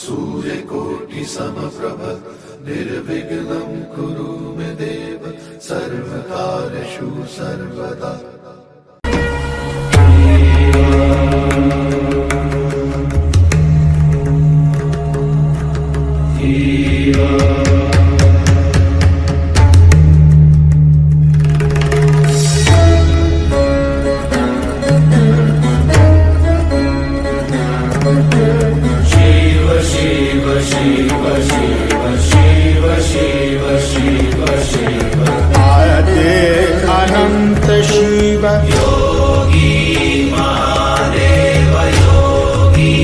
सूर्यकोटि समप्रभ निर्विघ्नं कुरु मे देव सर्वकार्येषु सर्वदा। अनंत शिव योगी महादेव, योगी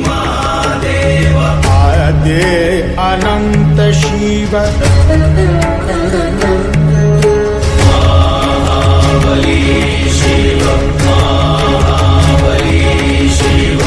महादेव, आद्य अनंत शिव महाबली शिव, महाबली शिव।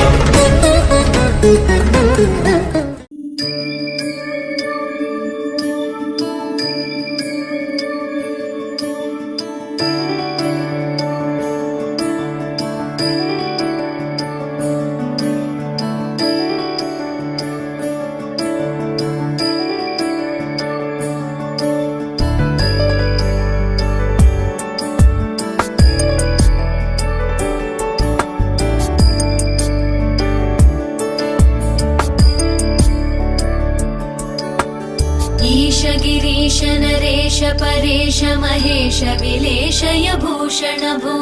ईश गिरीश नरेश परेश महेश विलेशय भूषण भो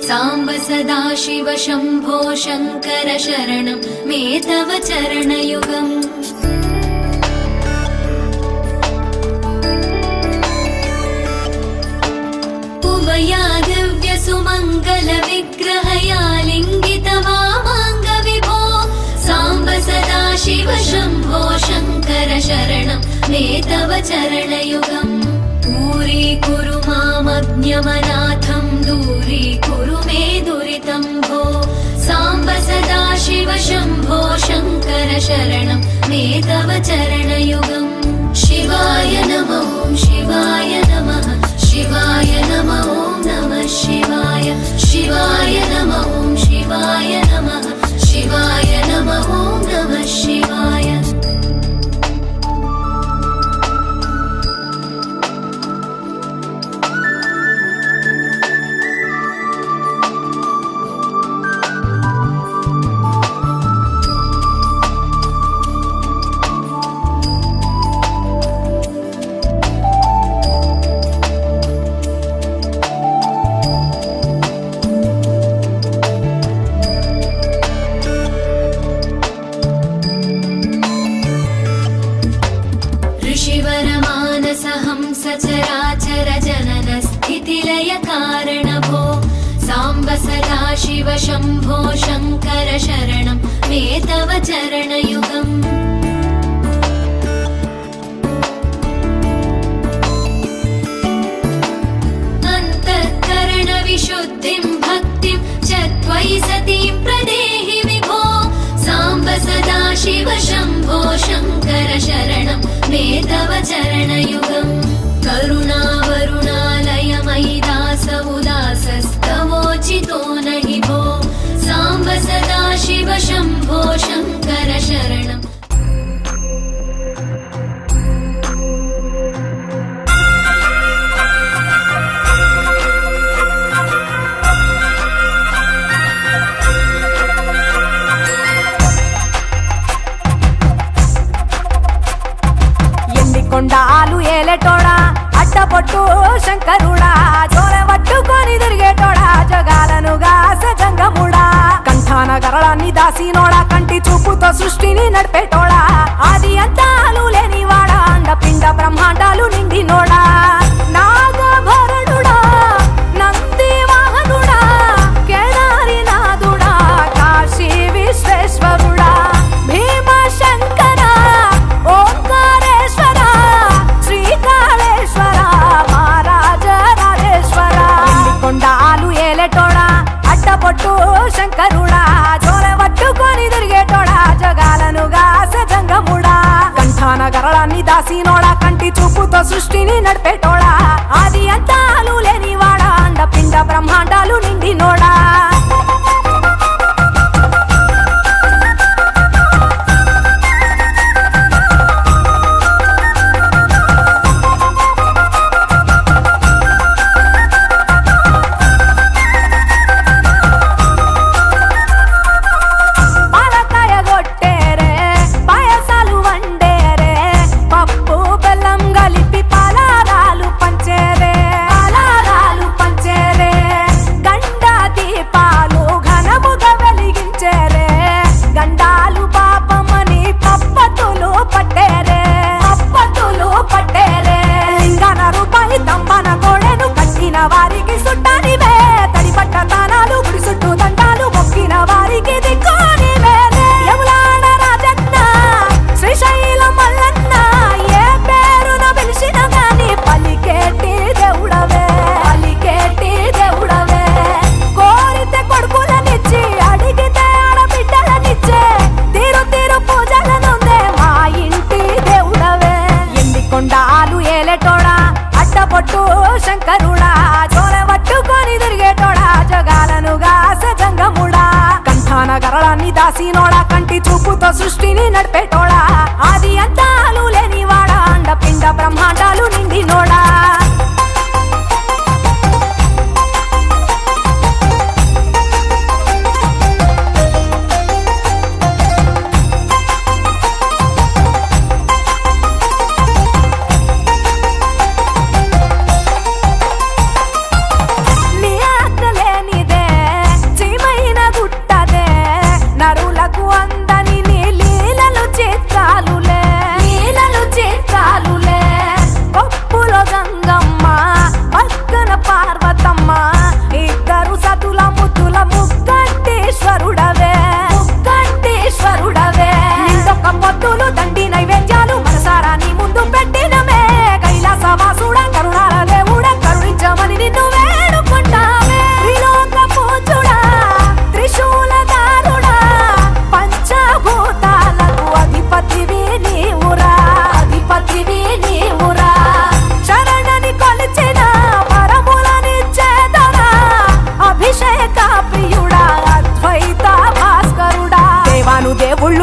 सांब सदा शिव शंभो शंकर शरणं मे तव चरणयुगम्। उमया दिव्य सुमंगल विग्रहया लिंगित वामांग विभो सांब सदा शिव शंभो शंकर शरणं मे तव चरणयुगम्। दूरीकुरु मामज्ञमनाथं दूरीकुरु मे दुरितं भो सांब सदा शिव शंभो शंकर शरणं मे तव चरणयुगम्। शिवाय नमः शिवाय नमः शिवाय नमः नमः शिवाय शिवाय नमः शिवाय नमः शिवाय नमः नमः शिवाय। सचराचर जनन स्थितिलय कारण भो सांब सदा शिव शंभो शंकर शरणं मे तव चरणयुगम्। अन्तःकरण विशुद्धिं भक्तिं च त्वयि सतीं प्रदेहि विभो सांब सदा शिव शंभो शंकर शरणं मे तव चरणयुगम्। करुणावरुणालय मयि दास उदासस्तवोचितो नहि भो सांब सदा शिव शंभो शंकर शरणम्। కొండాలు ఏలేటోడా అడ్డపొట్టు శంకరుడా జోలె పట్టుకొని తిరిగేటోడా జగాలను గాస జంగముడా కంఠాన గరళాన్ని దాసినోడా కంటి చూపుతో సృష్టిని నడిపేటోడా ఆది అంతాలు లేనివాడా అండపిండ బ్రహ్మాండాలు నిండినోడా నాగభరణుడా నంది వాహనుడా కేదారినాథుడా కాశీ విశ్వేశ్వరుడా భీమ శంకర ఓంకారేశ్వర శ్రీకాళేశ్వర మహారాజ రాజేశ్వర కొండాలు ఏలేటోడా అడ్డపొట్టు శంకరుడా జోలె పట్టుకొని తిరిగేటోడా జగాలను గాస జంగముడా కంఠాన గరళాన్ని దాసినోడా కంటి చూపుతో సృష్టిని నడిపేటోడా ఆది అంతాలు లేనివాడా అండపిండ బ్రహ్మాండాలు నిండినోడా సృష్టిని నడిపేటోడా ఆది అంతాలు లేనివాడా అండపిండ బ్రహ్మాండాలు నిండినోడా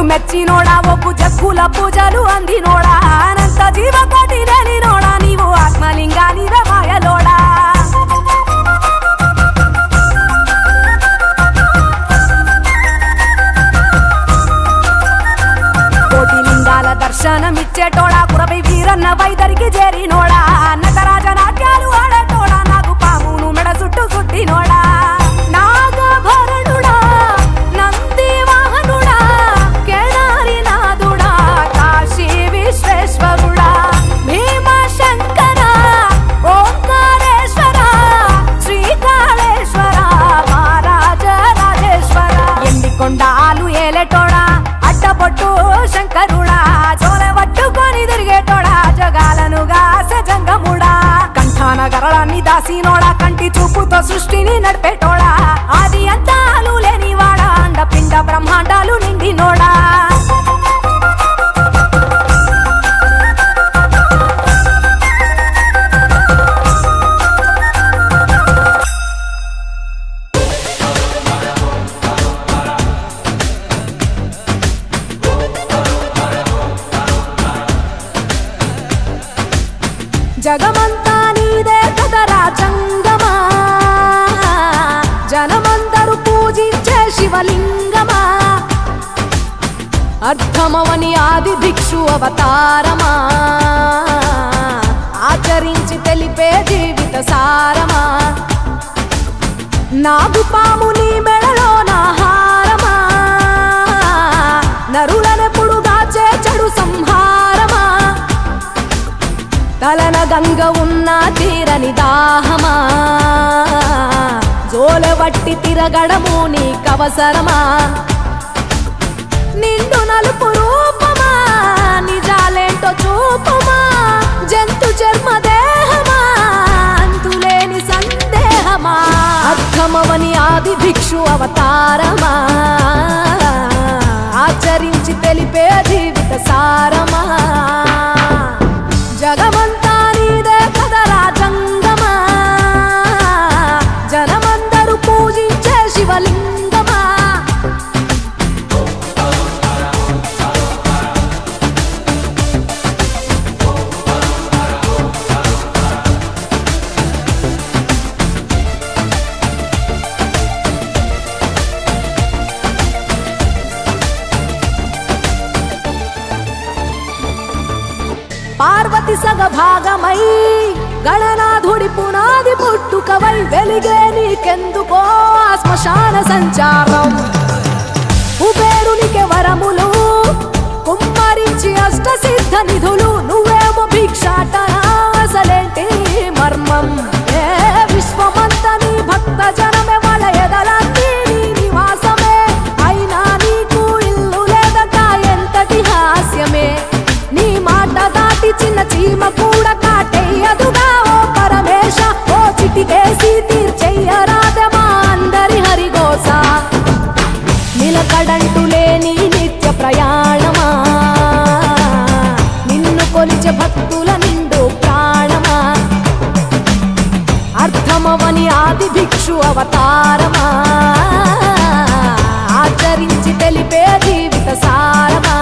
మెచ్చినోడా ఒప్పు జక్కుల పూజలు అందినోడా అనంత జీవకోటి రేలినోడా నీవు ఆత్మలింగానివే మాయలోడా కోటి లింగాల దర్శనమిచ్చేటోడా కురవై వీరన్న వైదరికి చేరినోడా నటరాజ నాట్యాలు ఆడేటోడా నాకు పామును మెడ చుట్టూ చుట్టినోడా కొండాలు ఏలేటోడా అడ్డపొట్టు శంకరుడా జోలె పట్టుకొని తిరిగేటోడా జగాలను గాసె జంగముడా కంఠాన గరళాన్ని దాసినోడా కంటి చూపుతో సృష్టిని నడిపేటోడా ఆది అంతాలు లేనివాడా అండపిండ బ్రహ్మాండాలు నిండినోడా జగమంతా నీదే కదరా జంగమా జనమందరూ పూజించే శివలింగమా అర్థమవని ఆది భిక్షు అవతారమా ఆచరించి తెలిపే జీవిత సారమా నాగు పాము నీ మెడలో నా హారమా నరులనెప్పుడు గాచే చెడు సంహారమా తలన గంగ ఉన్న తీరని దాహమా జోలెవట్టి తిరగడము నీకవసరమా నిండు నలుపు రూపమా నిజాలేంటో చూపుమా జంతు చర్మ దేహమా అంతులేని సందేహమా అర్థమవని ఆది భిక్షు అవతారమా ఆచరించి తెలిపే జీవిత సారమా జగమంతా నీదే కదరా జంగమా జనమందరూ పూజించే శివలింగమా పార్వతి సగభాగమై గణనాథుడి పునాది పుట్టుకవై వెలిగే నీకెందుకో శ్మశాన సంచారం కుబేరునికి వరములు కుమ్మరించి అష్ట సిద్ధ నిధులు నువ్వేమో భిక్షాటన అసలేంటి మర్మం ఏ విశ్వమంత నీ భక్త జనమే వాళ్ళ ఎదలన్నీ నీ నివాసమే అయినా నీకు ఇల్లు లేదట ఎంతటి హాస్యమే నీ మాట దాటి చిన్న చీమ కూడా కాటేయదుగా ఓ పరమేశ ఓ చిటికేసి తీర్చెయ్యరాదమా అందరి హరిగోస నిలకడంటు లేని నిత్య ప్రయాణమా నిన్ను కొలిచే భక్తుల నిండు ప్రాణమా అర్థమవని ఆది భిక్షు అవతారమా ఆచరించి తెలిపే జీవిత సారమా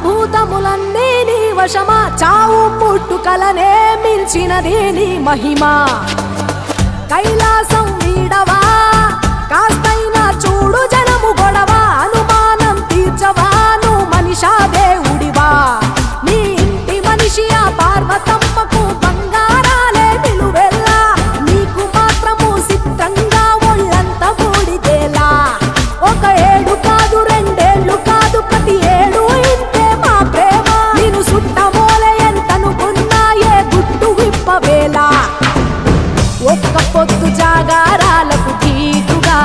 పంచభూతములన్నీ నీ వశమా చావు పుట్టుకలనే మించినది నీ మహిమా కైలాసం వీడవా కాస్తైనా చూడు జనము గొడవ అనుమానం తీర్చవా నువ్వు మనిషా దేవుడివా నీ ఇంటి మనిషి ఆ పార్వతమ్మకు బంగారాలే నిలువెల్లా నీకు మాత్రము సిద్ధంగా ఒళ్ళంత మూడిదేలా ఒక ఏడు కాదు రెండేళ్లు కాదు ప్రతి ఏడు ఇంతే మా ప్రేమ నేను సుట్టమోలే ఎంతనుకున్నా ఏ గుట్టు విప్పవేలా ఒక్క పొద్దు జాగారాలకు తీటుగా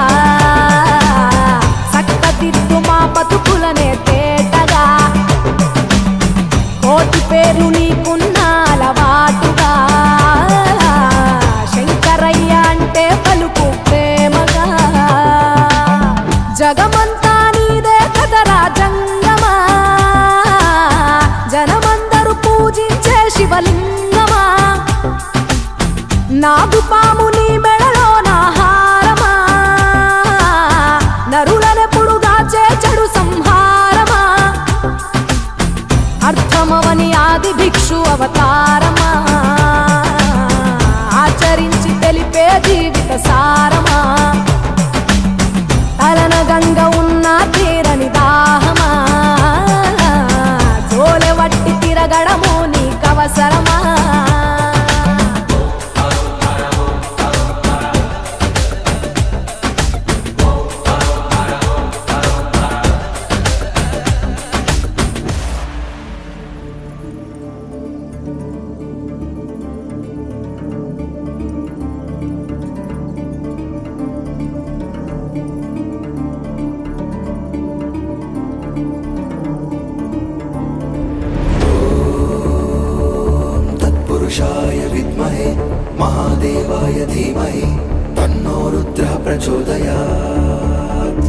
సక్కదిద్దు మా బతుకులనే తేటగా కోటి పేరు నీకున్న అలవాటుగా శంకరయ్య అంటే పలుకు ప్రేమగా జగమంతా నీదే కదరా జంగమా జనమందరూ పూజించే శివలింగమా నాగుపాము నీ మెడలో నా హారమా నరులనెప్పుడు దాచే చెడు సంహారమా అర్థమవని ఆది భిక్షు అవతారమా ఆచరించి తెలిపే జీవిత సారమా తలన గంగ ఉన్న తీరని దాహమా జోలె వట్టి తిరగడము నీకవసరమా तत्पुरुषाय विद्महे महादेवाय धीमहि तन्नो रुद्रः प्रचोदयात्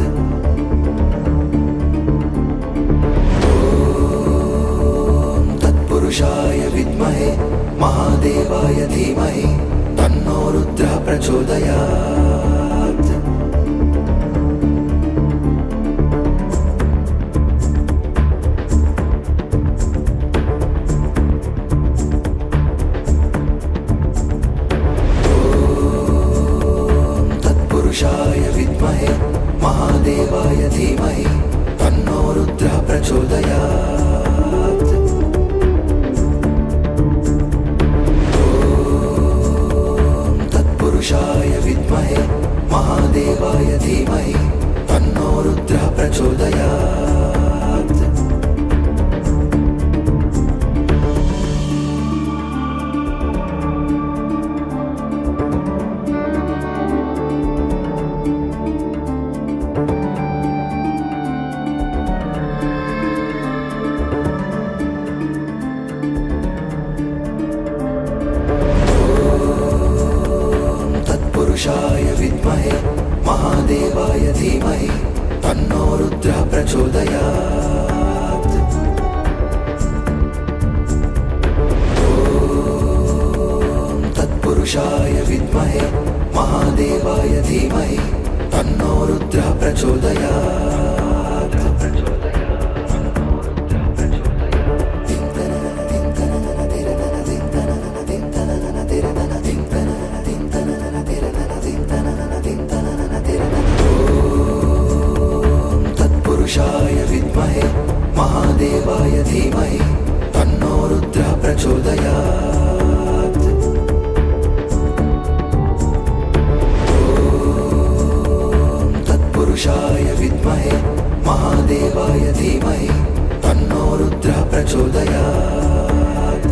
ॐ तत्पुरुषाय विद्महे महादेवाय धीमहि तन्नो रुद्रः प्रचोदयात् तत्पुरुषाय विद्महे महादेवाय धीमहि तन्नो रुद्रः प्रचोदयात् ॐ तत्पुरुषाय विद्महे महादेवाय धीमहि तन्नो रुद्रः प्रचोदयात् तत्पुरुषाय विद्महे महादेवाय धीमहि तन्नो रुद्रः प्रचोदयात् ॐ तत्पुरुषाय विद्महे महादेवाय धीमहि तन्नो रुद्रः प्रचोदयात् तत्पुरुषाय विद्महे महादेवाय धीमहि तन्नो रुद्रः प्रचोदयात् ॐ तत्पुरुषाय विद्महे महादेवाय धीमहि तन्नो रुद्रः प्रचोदयात्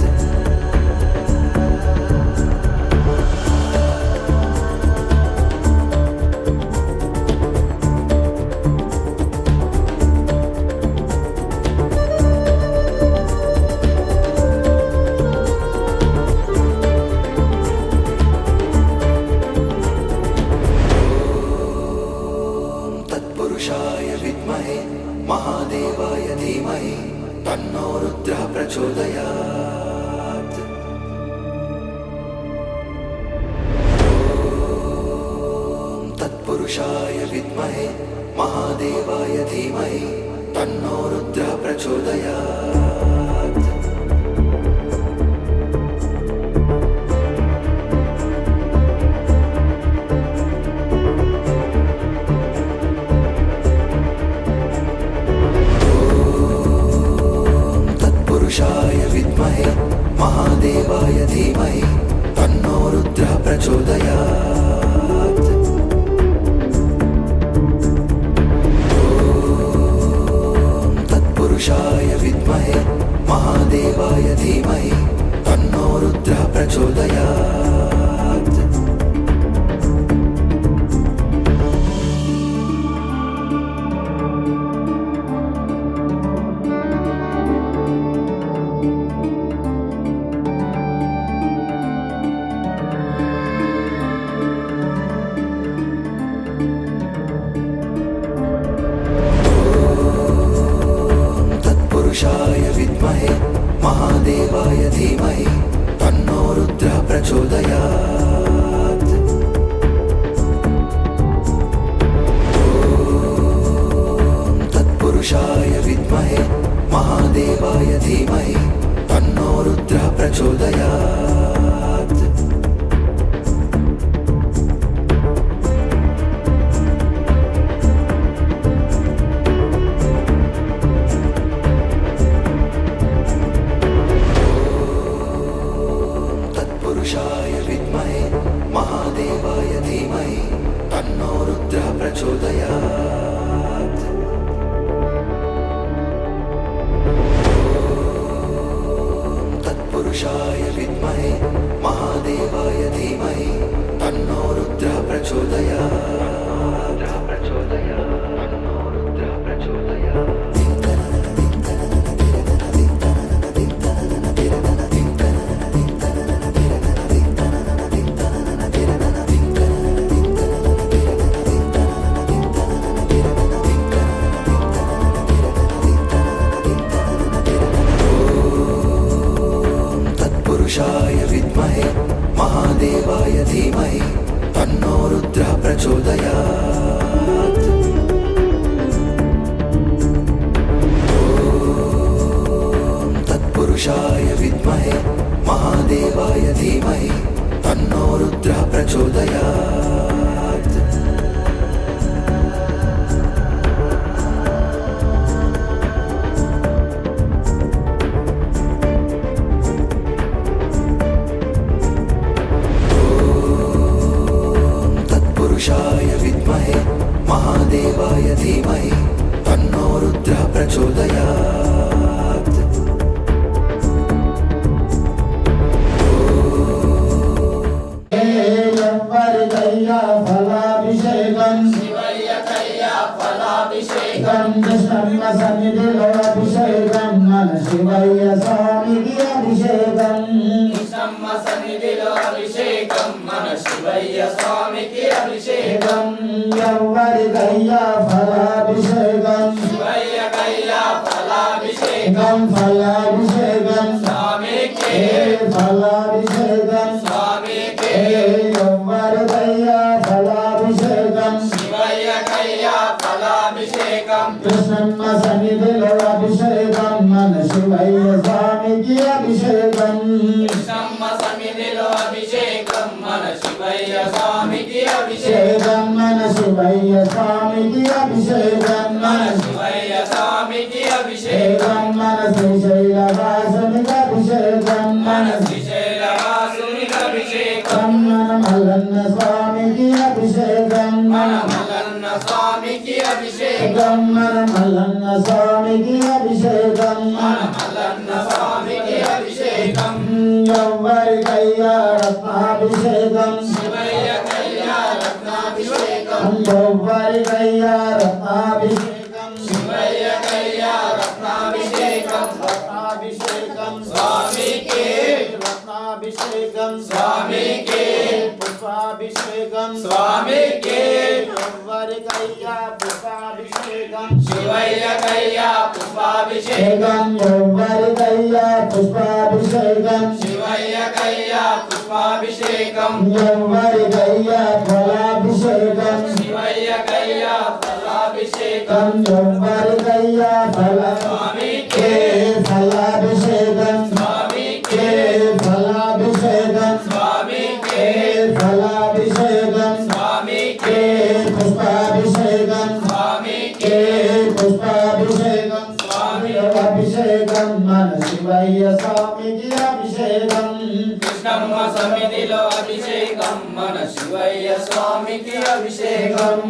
तत्पुरुषाय विद्महे महादेवाय धीमहि तन्नो रुद्रः प्रचोदयात् ॐ तत्पुरुषाय विद्महे महादेवाय धीमहि तन्नो रुद्रः प्रचोदयात् महादेवाय धीमहि तन्नो रुद्रः प्रचोदयात्। ॐ तत्पुरुषाय विद्महे महादेवाय धीमहि तन्नो रुद्रः प्रचोदयात्। तत्पुरुषाय विद्महे महादेवाय धीमहि तन्नो रुद्रः प्रचोदयात्। ॐ तत्पुरुषाय विद्महे महादेवाय धीमहि तन्नो रुद्रः प्रचोदयात्। तत्पुरुषाय विद्महे महादेवाय धीमहि तन्नो रुद्रः प्रचोदयात्। ॐ तत्पुरुषाय विद्महे महादेवाय धीमहि तन्नो रुद्रः प्रचोदयात्। तन्नो रुद्रः प्रचोदयात्। तत्पुरुषाय विद्महे महादेवाय धीमहि तन्नो रुद्रः प्रचोदयात्। ॐ तत्पुरुषाय विद्महे महादेवाय धीमहि तन्नो रुद्रः प्रचोदयात्। तत्पुरुषाय विद्महे महादेवाय धीमहि तन्नो रुद्रः प्रचोदयात्। ఫలాభిషేకం ఫలాభిషేకం కృష్ణమ్మ సన్నిధిలో అభిషేకం మన శివయ్య స్వామికి అభిషేకం కృష్ణమ్మ సన్నిధిలో అభిషేకం మన శివయ్య స్వామికి అభిషేకం ఎవరికయ్యా ఫలాభిషేకం శివయ్యకయ్యా ఫలాభిషేకం ఫలాభిషేకం స్వామికే ఫలాభిషేకం స్వామికే ఎవరికయ్యా ఫలాభిషేకం శివయ్యకయ్యా ఫలాభిషేకం కృష్ణమ్మ సన్నిధిలో అభిషేకం మన శివయ్య స్వామికి అభిషేకం కృష్ణమ్మ సన్నిధిలో అభిషేకం మన శివయ్య స్వామికి అభిషేకం మన శివయ్య స్వామికి అభిషేకం మన శివయ్య స్వామికి అభిషేకం మన శ్రీశైల వాసునికి అభిషేకం మన శ్రీశైలవాసునికి అభిషేకం మన మల్లన్న స్వామికి అభిషేకం మన మల్లన్న స్వామికి అభిషేకం మన మల్లన్న స్వామికి అభిషేకం మన మల్లన్న స్వామికి అభిషేకం ఎవరికయ్యా రత్నాభిషేకం శివయ్యకయ్యా రత్నాభిషేకం ఎవరికయ్యా రత్నాభిషేకం శివయ్యకయ్యా రత్నాభిషేకం రత్నాభిషేకం స్వామికే రత్నాభిషేకం స్వామికే పుష్పాభిషేకం స్వామికే ఎవరికయ్యా పుష్పాభిషేకం శివయ్యకయ్యా పుష్పాభిషేకం ఎవరికయ్యా పుష్పాభిషేకం శివయ్యకయ్యా పుష్పాభిషేకం ఎవరికయ్యా ఫలాభిషేకం శివయ్యకయ్యా ఫలాభిషేకం ఎవరికయ్యా స్వామికే ఫలాభిషేకం స్వామికే ఫలాభిషేకం స్వామికే ఫలాభిషేకం స్వామికే పుష్పాభిషేకం స్వామికే పుష్పాభిషేకం స్వామి అభిషేకం అభిషేకం మన శివయ్య స్వామికి అభిషేకం కృష్ణమ్మ సన్నిధిలో అభిషేకం మన శివయ్య స్వామికి అభిషేకం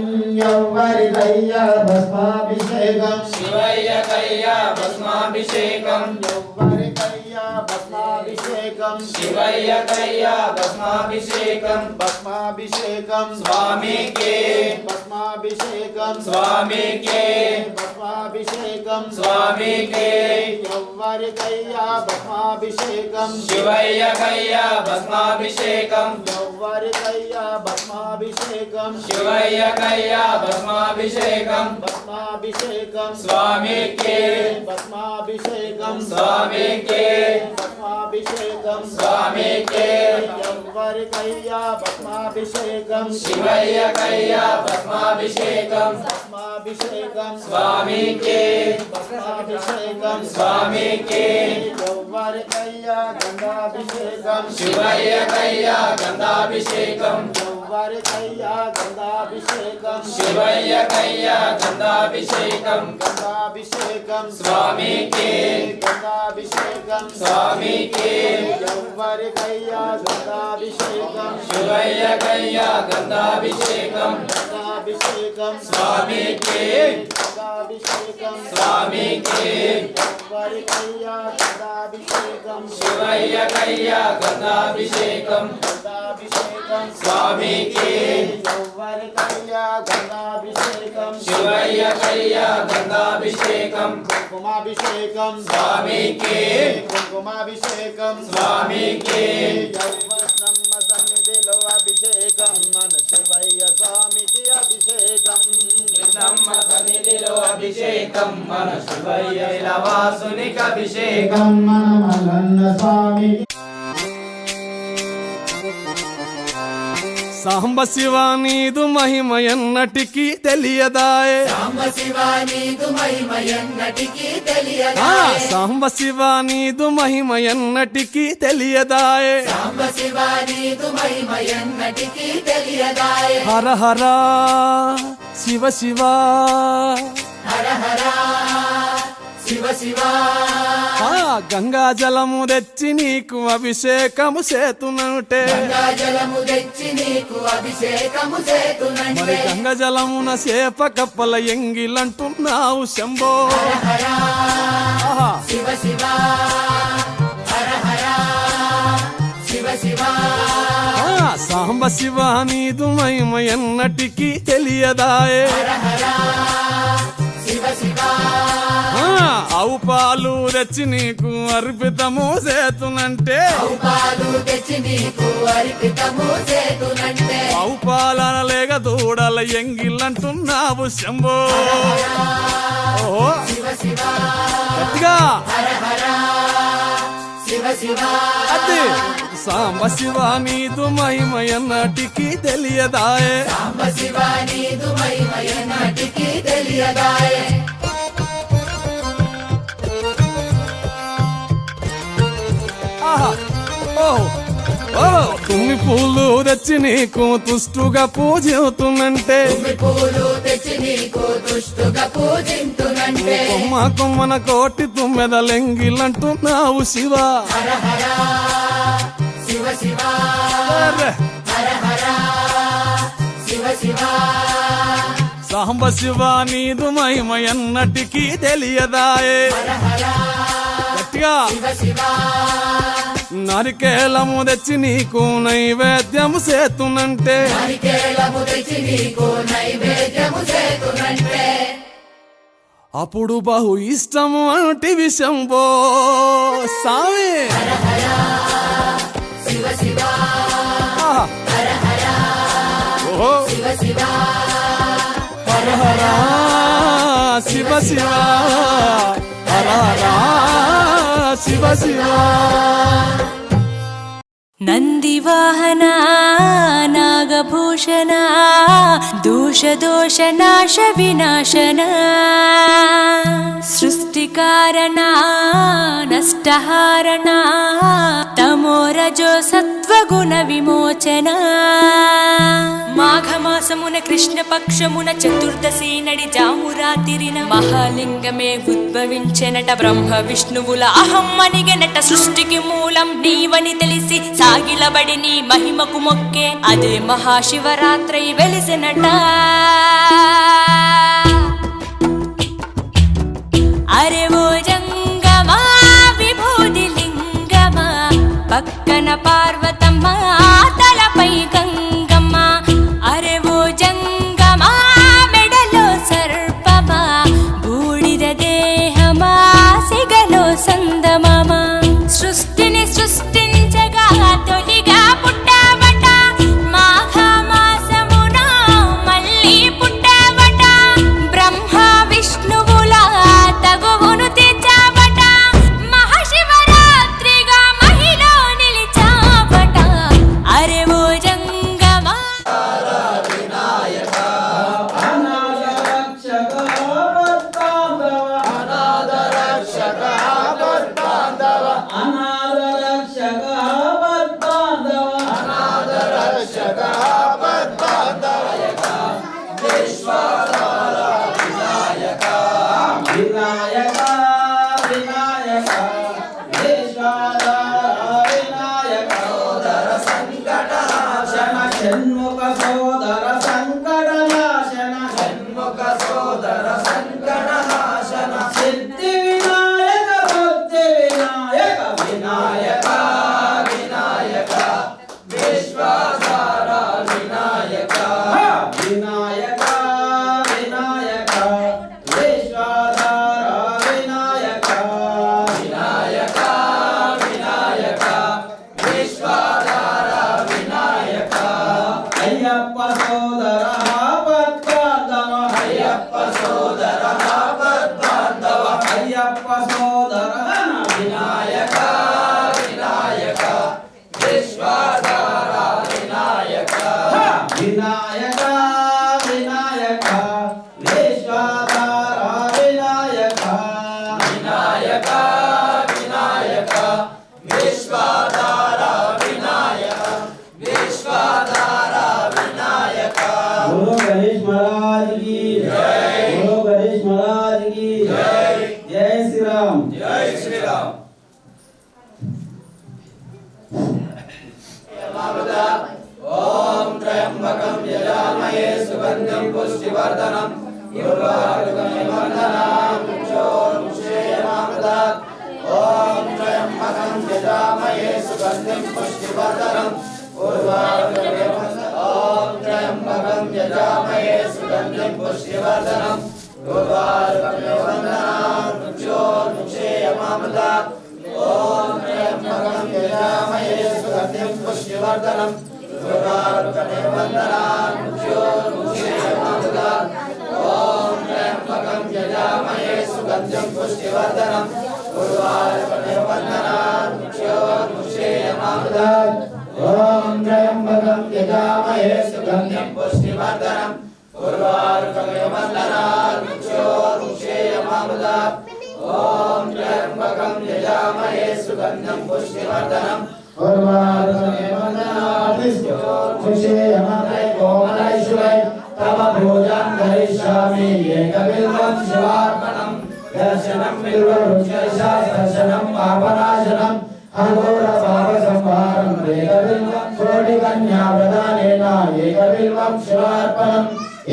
ఎవ్వరికయ్యా భస్మాభిషేకం శివయ్యకయ్యా భస్మాభిషేకం ఎవ్వరికయ్యా భస్మాభిషేకం శివయ్యకయ్యా భస్మాభిషేకం భస్మాభిషేకం స్వామికే భస్మాభిషేకం స్వామికే భస్మాభిషేకం స్వామికే ఎవ్వరికయ్యా భస్మాభిషేకం శివయ్యకయ్యా భస్మాభిషేకం ఎవ్వరికయ్యా భస్మాభిషేకం శివయ్యకయ్యా భస్మాభిషేకం భస్మాభిషేకం స్వామికే భస్మాభిషేకం స్వామికే భస్మాభిషేకం స్వామికే ఎవ్వరికయ్యా భస్మాభిషేకం శివయ్యకయ్యా భస్మాభిషేకం భస్మాభిషేకం స్వామికే భస్మాభిషేకం స్వామికే ఎవ్వరికయ్యా గంగాభిషేకం శివయ్యకయ్యా గంధాభిషేకం ఎవ్వరికయ్యా గంగాభిషేకం శివయ్యకయ్యా గంధాభిషేకం గంగాభిషేకం స్వామికే గంగాభిషేకం స్వామికే ఎవ్వరికయ్యా గంగాభిషేకం శివయ్యకయ్యా గంధాభిషేకం గంగాభిషేకం స్వామికే గంగాభిషేకం స్వామికే ఎవ్వరికయ్యా గంగాభిషేకం శివయ్యకయ్యా గంధాభిషేకం గంగాభిషేకం స్వామికే ఎవ్వరికయ్యా గంగాభిషేకం శివయ్యకయ్యా గంధాభిషేకం కుంకుమాభిషేకం స్వామికే కుంకుమాభిషేకం స్వామికే యవ్వనమ్మ సన్నిధిలో అభిషేకం మన శివయ్య స్వామికి అభిషేకం కృష్ణమ్మ సన్నిధిలో అభిషేకం మన శివయ్య వాసునికి అభిషేకం మన మల్లన్న స్వామికి సాంబ శివ నీదు మహిమ ఎన్నటికీ తెలియదాయే సాంబ శివ నీదు మహిమ ఎన్నటికీ ఆ, తెలియదాయే సాంబ శివ నీదు మహిమ ఎన్నటికీ తెలియదాయే సాంబ శివ నీదు మహిమ ఎన్నటికీ తెలియదాయే హర హర శివ శివ హర హర శివ శివ ఆ, గంగా జలము తెచ్చి నీకు అభిషేకము చేతునంటే జలము తెచ్చి నీకు అభిషేకము మరి చేతునంటే గంగ జలమున చేప కప్పల ఎంగిలంటున్నావు శంభో ఆహా. శివ శివ హర హర శివ శివ ఆ, సాంబ శివ నీదు మహిమ ఎన్నటికీ తెలియదాయే శివ శివ ఆ, ఆవు పాలు తెచ్చి నీకు అర్పితము చేతునంటే పాలు తెచ్చి నీకు అర్పితము చేతునంటే ఆవు పాలన లేక దూడల ఎంగిలంటున్నావు శంభో ఓహో శివ శివ గట్టిగా హర హర శివ శివ అది సాంబ శివ నీదు మహిమ ఎన్నటికీ తెలియదాయే సాంబ శివ నీదు మహిమ ఎన్నటికీ తెలియదాయే ఆహా ఓహో ఓ తుమ్మి పూలు తెచ్చి నీకు తుష్టుగా పూజవుతున్నంటే పూలు తెచ్చి నీకు దుష్టుగా పూజింతునంటే కొమ్మ కొమ్మన కోటి తుమ్మెదలెంగిలంటున్నావు శివ హర హర శివ శివ అరే, హర హర శివ శివ సాంబ శివ నీదు మహిమ ఎన్నటికీ తెలియదాయే గట్టిగా శివ శివ నరికేలము తెచ్చి నీకు నైవేద్యము చేతునంటే హరికేలము తెచ్చి నీకు నైవేద్యము చేతునంటే అప్పుడు బహు ఇష్టము అంటే విషంబో సామి శివ శివ ఆహా. ఓహో శివ శివ హర హర శివ శివ హర హర శివ శివ ನಂದಿವಾಹನ ನಾಗಭೂಷಣ ದೋಷ ದೋಷ ನಾಶ ವಿನಾಶನ ಸೃಷ್ಟಿಕಾರಣ ನಷ್ಟ దుష్టహారణ తమోరజో సత్వగుణ విమోచన మాఘమాసమున కృష్ణపక్షమున చతుర్దశి నడి జామురాతిరిన మహాలింగమే ఉద్భవించెనట బ్రహ్మ విష్ణువుల అహం అనిగెనట సృష్టికి మూలం నీవని తెలిసి సాగిలబడి నీ మహిమకు మొక్కే అదే మహాశివరాత్రి వెలిసెనట అరే ఓ జంగమా విభూది లింగమా పక్కన పార్వతమ్మ తలపై గంగమ్మ అరే ఓ జంగమా మెడలో సర్పమా బూడిద దేహమా సిగలో సందమమా సృష్టిని సృష్టించగా తొలిగా పుట్టావట మాఘమాసమున మళ్ళీ పుట్టావట బ్రహ్మ విష్ణువుల తగువును తెచ్చావట మహాశివరాత్రిగా మహిలో నిలిచావట అరే ఓ జంగమా వినాయక వినాయక విశ్వదార వినాయక సోదర సంకటనాశన షణ్ముఖ సోదర సంకటనాశన షణ్ముఖ సోదర సంకటనాశన సిద్ధి వినాయక బుద్ధి వినాయక వినాయక వినాయక విశ్వదార వినాయక వినాయక వినాయక విశ్వదార వినాయక వినాయక వినాయక విశ్వదార వినాయక అయ్యప్ప సోదర పద్మాధవ అయ్యప్ప సోదర పద్మాధవ అయ్యప్ప సోదర వినాయక వినాయక విశ్వదార వినాయక వినాయక వినాయక విశ్వదార వినాయక వినాయక వినాయక విశ్వదార వినాయక విశ్వదార వినాయక बोलो गणेश महाराज की जय बोलो गणेश महाराज की जय जय श्री राम जय श्री राम ओम त्र्यंबकं यजामहे सुगंधिं पुष्टिवर्धनम् उर्वारुकमिव वन्दनाम् मुक्षेयमामृतात् ओम त्र्यंबकं यजामहे सुगंधिं पुष्टिवर्धनम् उर्वारुकमिव ओम त्र्यंबकं यजामहे सुगंधिं पुष्टिवर्धनम् उर्वारुकमिव वन्दनाम् मुक्षेयमामृतात् ओम त्र्यंबकं यजामहे सुगंधिं पुष्टिवर्धनम् उर्वारुकमिव वन्दनाम् मुक्षेयमामृतात् ओम त्र्यंबकं यजामहे सुगंधिं पुष्टिवर्धनम् उर्वारुकमिव वन्दनाम् मुक्षेयमामृतात् ओम त्र्यंबकं यजामहे सुगंधिं पुष्टिवर्धनम् उर्वारुकमिव वन्दनात् मुक्षेयमामृतात् ओम त्र्यंबकं यजामहे सुगंधिं पुष्टिवर्धनम् उर्वारुकमिव वन्दनात् मुक्षेयमामृतात् कोमलेश्वरै तव पूजां करिष्यामि एकबिल्वं शिवार्पणम् दर्शनं बिल्ववृक्षशास्त्रशनं पापनाशनम् अघोरपापसंहारम् एकबिल्वं कोटिकन्याप्रदानेन एकबिल्वं शिवार्पणम्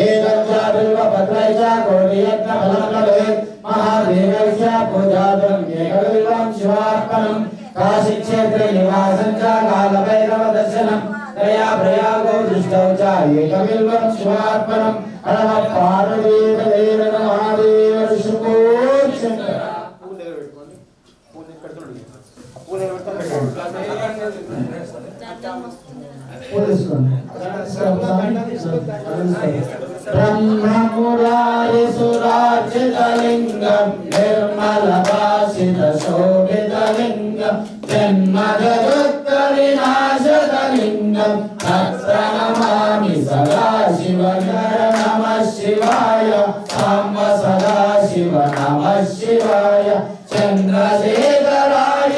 एकं च बिल्वपत्रै च कोटियज्ञफलं लभेत् महादेवस्य पूजार्थम् एकबिल्वं शिवार्पणम् काशीक्षेत्रे निवासं च कालभैरवदर्शनम् दया प्रयागो दृष्टौ च एकबिल्वं शिवार्पणम् नमः पार्वतीपते महादेव शुभो शंकर ब्रह्ममुरारि सुरार्चितलिङ्गम् निर्मलभासितशोभितलिङ्गम् जन्मजगत्कविनाशतलिङ्गम् तत्र नमामि सदाशिव नमः शिवाय साम्ब सदाशिव नमः शिवाय चन्द्रशेखराय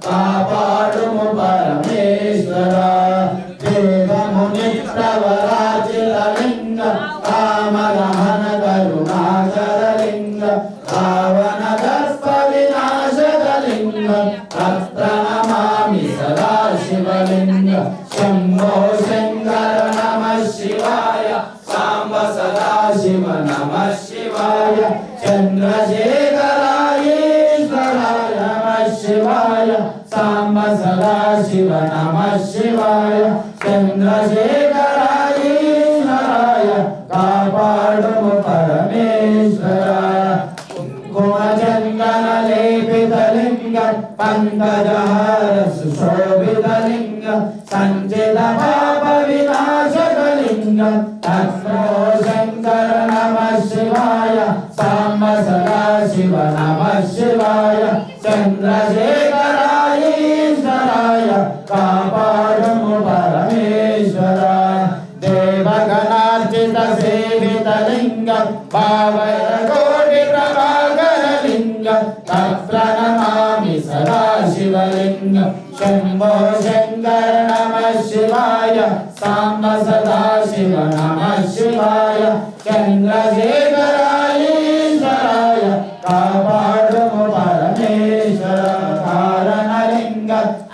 కాపాడుము పరమేశ్వర దేవముని ప్రవరాజితలింగ కామదహన కరుణాకరలింగ రావణ దర్ప వినాశకలింగ తత్ప్రణమామి సదా శివలింగ శంభో శంకర నమః శివాయ సాంబ సదా శివ నమః శివాయ చంద్రశేఖరాయ ఈశ్వరాయ నమః శివాయ సాంబ సదా శివ నమః శివాయ చంద్రశేఖరాయ ఈశ్వరాయ కాపాడుము పరమేశ్వర కుంకుమచందన లేపితలింగ పంకజహార సుశోభితలింగ సంచిత పాప వినాశకలింగ తస్మో శంకర నమః శివాయ సాంబ సదా శివ నమః శివాయ చంద్రశేఖరాయ ఈశ్వరాయ కాపాడుము పరమేశ్వర దేవగణార్చిత సేవితలింగ భావయ కోటి ప్రభాకరలింగ తత్ప్రణమామి సదా శివలింగ శంభో శంకర నమః శివాయ సాంబ సదా శివ నమః శివాయ చంద్రశేఖరాయ ఈశ్వరాయ కాపాడుము పరమేశ్వర కారణలింగ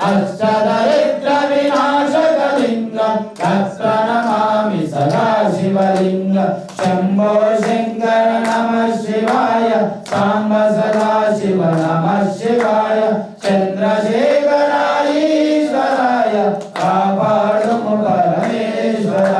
అష్టదరిద్ర వినాశకలింగ తత్ప్రణమామి సదా శివలింగ శంభో శంకర నమః శివాయ సాంబ సదా శివ నమః శివాయ చంద్రశేఖరాయ ఈశ్వరాయ కాపాడుము పరమేశ్వర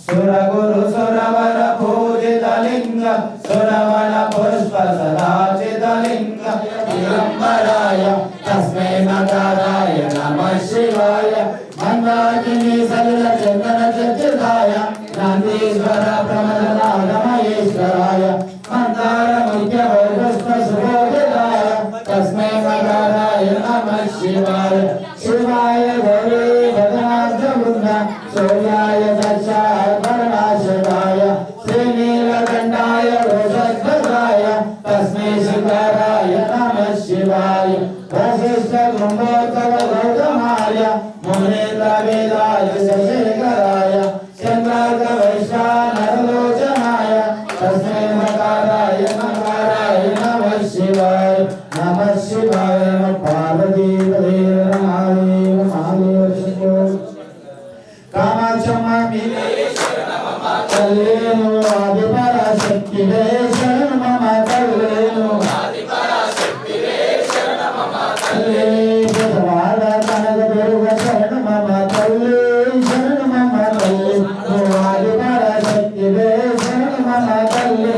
సురగురు సురవర పూజితలింగ సురవర పుష్ప సదాచితలింగ దిగంబరాయ తస్మై నకారాయ నమః శివాయ మందాకిని సలిల చందన చర్చితాయ నందీశ్వర ప్రమదనాగమయేశ్వరాయ మందార ముఖ్య పుష్ప సుభోజితాయ తస్మై నకారాయ నమః శివాయ శివాయ గౌరీ భద్రార్థ వృంద సూర్యాయ దక్షాయ పరనాశకాయ శ్రీనీలకంఠాయ రోషధ్వజాయ తస్మై శంకరాయ నమః శివాయ వశిష్ఠ గృహోత్తర గౌతమాయ మునీంద్ర వేదాయ శశేఖరాయ చంద్రార్క వైశ్వానరలోచనాయ తస్మై నకారాయ నమః శివాయ నమః శివాయ పార్వతీపదే మహాదేవ మహాదేవ శంభో కామాక్షమ్మ తల్లేను ఆదిపరాశక్తివే శరణు మమ తల్లేను తల్లే జగవాడ కనక దుర్గ శరణు మమ తల్లే శరణు మమ తల్లే నువ్వు ఆదిపరాశక్తివే శరణు మమ తల్లే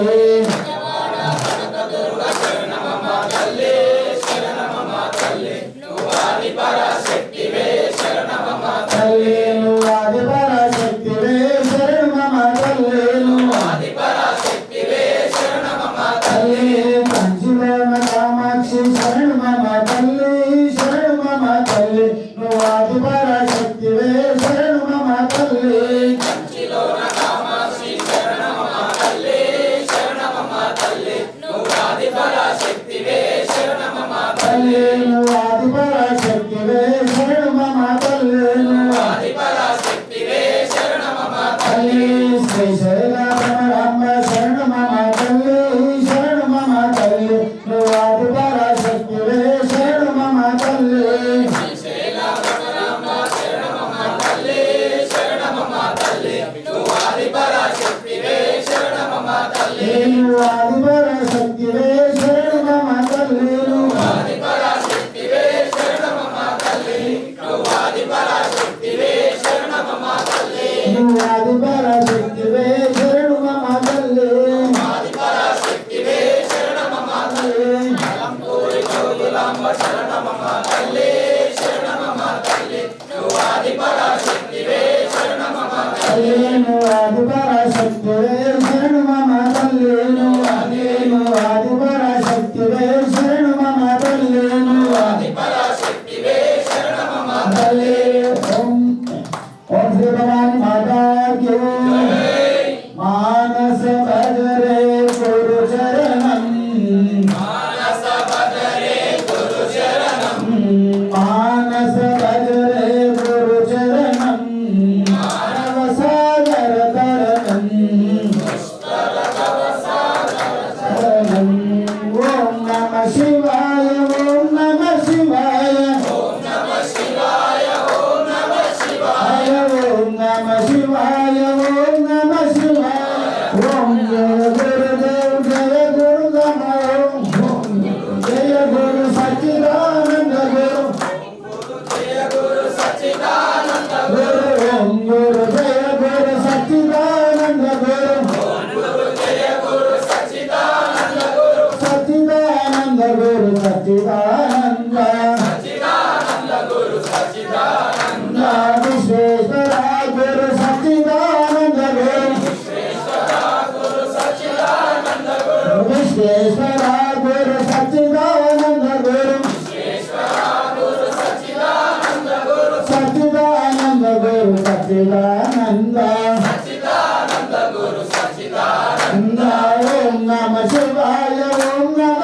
తల్లేను ఆదిపరాశక్తివే శరణు మమ తల్లేను తల్లే కంచిలోన కామాక్షి శరణు మమ తల్లి శరణు మమ తల్లి నువ్వు ఆదిపరాశక్తివే శరణు మమ తల్లి తల్లి నువ్వు ఆదిపరాశక్తివే శరణు మమ తల్లి తల్లి శ్రీశైల బ్రహ్మ శరణు మమ తల్లి శరణు మమ తల్లి నువ్వు ఆదిపరాశక్తివే శరణు మమ తల్లి నువ్వు ఆదిపరాశక్తివే శరణు మమ తల్లి నువ్వు ఆదిపరాశక్తివే శరణు మమ తల్లి నువ్వు ఆదిపరాశక్తివే శరణు మమ తల్లి నువ్వు ఆదిపరాశక్తివే శరణు మమ తల్లి నువ్వు ఆదిపరాశక్తివే శరణు మమ తల్లి ఆదిపరాశక్తివే శరణు మమ తల్లి అలంపూరి జోగులాంబ శరణు మమ తల్లి శరణు మమ తల్లి నువ్వు ఆదిపరాశక్తివే శరణు మమ తల్లి నువ్వు ఆదిపరాశక్తివే శరణు మమ తల్లి నువ్వు ఆదిపరాశక్తివే శరణు మమ తల్లి నువ్వు ఆదిపరాశక్తివే శరణు మమ తల్లి ఓం శ్రీ భవాని మాతా కీ మానస భజరే గురు చరణం మానస భజరే గురు చరణం జయ గురు సచ్చిదానంద గురు ఓం గురు జయ గురు సచ్చిదానంద గురు సచ్చిదానంద గురు సచ్చిదానంద విశ్వేశ్వర గురు సచ్చిదానంద గురు విశ్వేశ్వర గురు సచ్చిదానంద గురు సచ్చిదానంద గురు సచ్చిదానంద ఓం నమ శివాయ ఓం నమ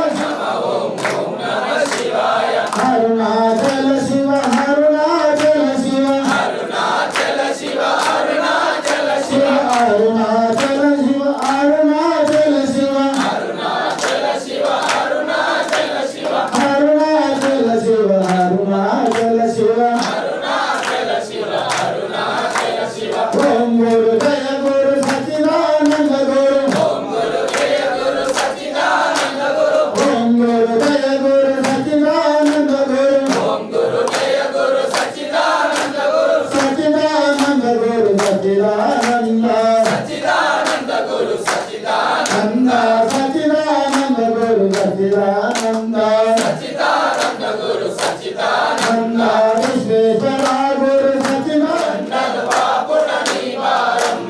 అరుణాచల శివ అరుణాచల శివ అరుణాచల శివ అరుణాచల శివ అరుణాచల శివ అరుణాచల శివ అరుణాచల శివ అరుణాచల శివ అరుణాచల శివ అరుణాచల శివ అరుణాచల శివ అరుణాచల శివ ఓం గురు జయ గురు సచ్చిదానంద గురు ఓం గురు జయ గురు సచ్చిదానంద గురు ఓం గురు జయ గురు సచ్చిదానంద గురు ఓం గురు జయ గురు సచ్చిదానంద గురు సచ్చిదానంద గురు సచ్చిదానంద సచ్చిదానంద గురు సచ్చిదానంద సచ్చిదానంద గురు సచ్చిదానంద సచ్చిదానంద గురు సచ్చిదానంద విశ్వేశ్వర గురు సచ్చిదానంద బాపుడ నివారం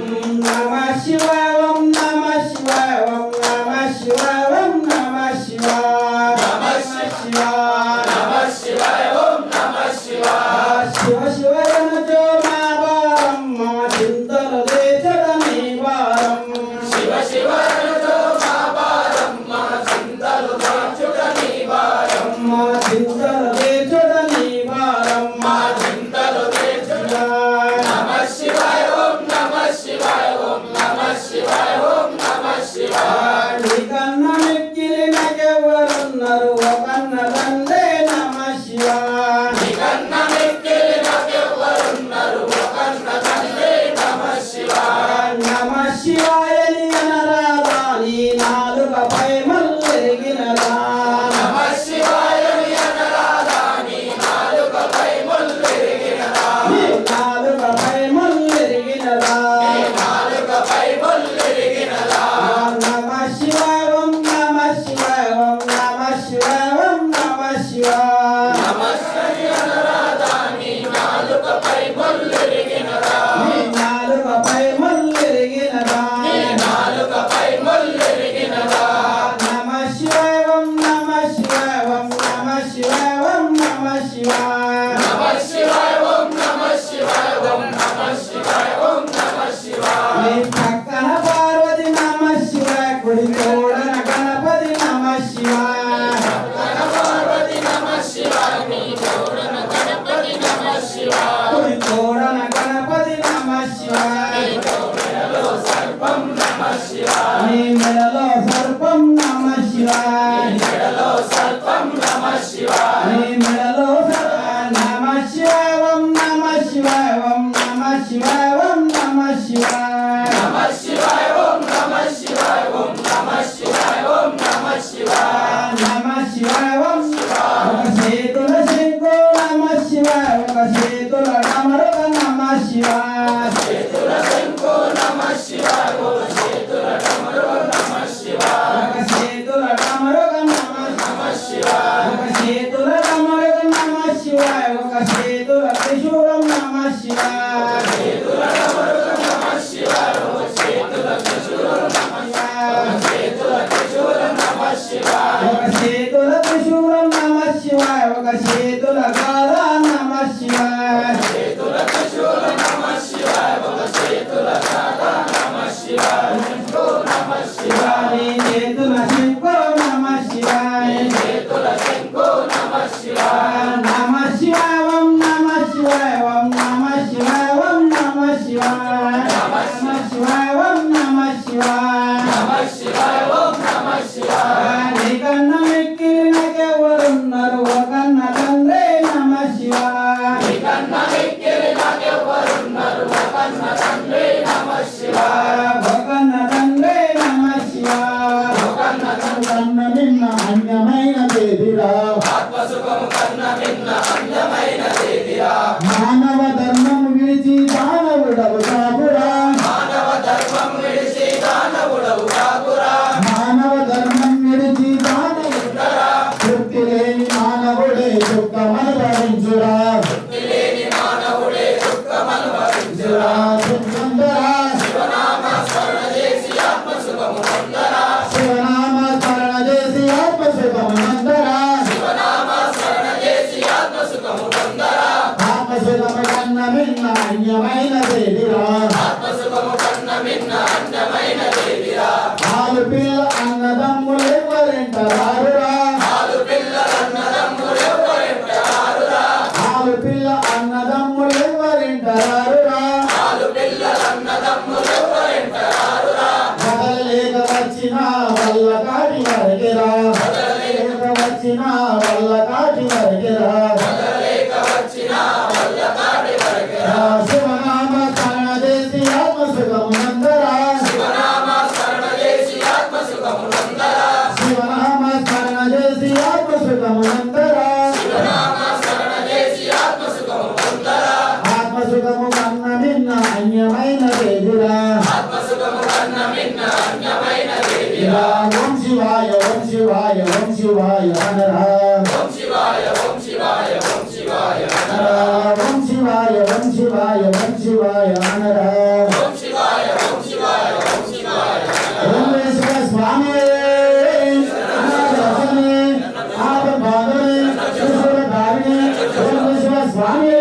నమ శివాయ ఓం నమ శివాయ ఓం నమ శివాయ ఓం నమ శివాయ నమ శివాయ నమ శివాయ ఓం నమ శివాయ శివ శివ జనజో మా వారం మా చింతలు దేశద నివారం శివ శివ జనజో మా వారం మా చింతలు దేశద నివారం మా చింతలు దేశద నివారం మా చింతలు దేశద నమ శివాయ ఓం నమ శివాయ ఓం నమ శివాయ ఓం నమ శివాయ నీకన్న మిక్కిలి నాకెవరున్నారు ఒకన్న తండ్రి నమ శివాయ నీకన్న మిక్కిలి నాకెవరున్నారు ఒకన్న తండ్రి నమ శివాయ నమ శివాయ ని అనరాదా నీ నాలుకపై మల్లెరిగినదా నమ శివాయ ని అనరాదా నీ నాలుకపై మల్లెరిగినదా నీ నాలుకపై మల్లెరిగినదా నీ నాలుకపై మల్లెరిగినదా నమ శివాయ ఓం నమ శివాయ ఓం నమ శివాయ ఓం నమ శివాయ నమ శివాయ అనరాదా నీ నాలుకపై మల్లెరిగినదా నీ నాలుకపై మల్లెరిగినదా నీ నాలుకపై మల్లెరిగినదా నమ శివాయ ఓం నమ శివాయ ఓం నమ శివాయ ఓం నమ శివాయ నమ శివాయ ఓం నమ శివాయ ఓం నమ శివాయ ఓం నమ శివాయ నీ పక్కన పార్వతి నమ శివాయ కుడి తోడన గణపతి నమ శివాయ పక్కన పార్వతి నమ శివాయ నీ తోడన గణపతి నమ శివాయ కుడి తోడన గణపతి నమ శివాయ మెడలో సర్పం నమ శివాయ నీ మెడలో సర్పం నమ శివాయ మెడలో సర్పం నమ శివాయ నీ మెడలో నమ శివాయ ఓం నమ శివాయ ఓం నమ శివాయ ఓం నమ శివాయ నమ శివాయ ఓం నమ శివాయ ఓం నమ శివాయ ఓం నమ శివాయ నమ శివాయ ఓం ఒక చేతుల శంకు నమ శివాయ ఒక చేతుల డమరుక నమ శివాయ చేతుల శంకు నమ శివాయ ఒక చేతుల డమరుక నమ శివాయ ఒక చేతుల డమరుక నమ శివాయ ఒక చేతుల డమరుక నమ శివాయ ఒక చేతుల త్రిశూలం నమ శివాయ చేతుల డమరుక నమ శివాయ ఒక చేతుల త్రిశూలం నమ శివాయ చేతుల త్రిశూలం నమ శివాయ ఒక చేతుల త్రిశూలం నమ శివాయ ఒక చేతుల గాల నమ శివాయ చేతుల త్రిశూలం నమ శివాయ ఒక చేతుల గాల నమ శివాయ నమ శివాయ చేతుల శంకు నమ శివాయ చేతుల శంకు నమ శివాయ నమ శివాయ ఓం నమ శివాయ ఓం నమ శివాయ ఓం నమ శివాయ నమ శివాయ ఓం నమ శివాయ నమ శివాయ ఓం నమ శివాయ నీకన్న మిక్కిలి నాకెవరున్నారు ఒకన్న తండ్రి నమ దేదిరా మానవ ధర్మం విడిచి దానవుడవు కాకురా మానవ ధర్మం విడిచి దానవుడరా తృప్తి లేని మానవుడే దుఃఖమనుభవించురా శివనామ స్మరణ చేసి ఆత్మసుఖము నందరా ఆత్మసుఖము కన్న మిన్న అన్యమైన దేవిరా ఆలు పిల్ల అన్నదమ్ములెవ్వరెంట రారురా ఆలు పిల్ల అన్నదమ్ములెవ్వరెంట రారురా బదలలేక వచ్చిన వల్ల కాటి వరకెరా శివనామ స్మరణ చేసి ఆత్మసుఖము నందరా ఆత్మసుఖము కన్న మిన్న అన్యమైన దేవిరా ఓం శివాయ ఓం శివాయ ఓం శివాయ అనరా ఓం శివాయ ఓం శివాయ ఓం శివాయ అనరా ఓం వేశ్వర స్వామి స్వామి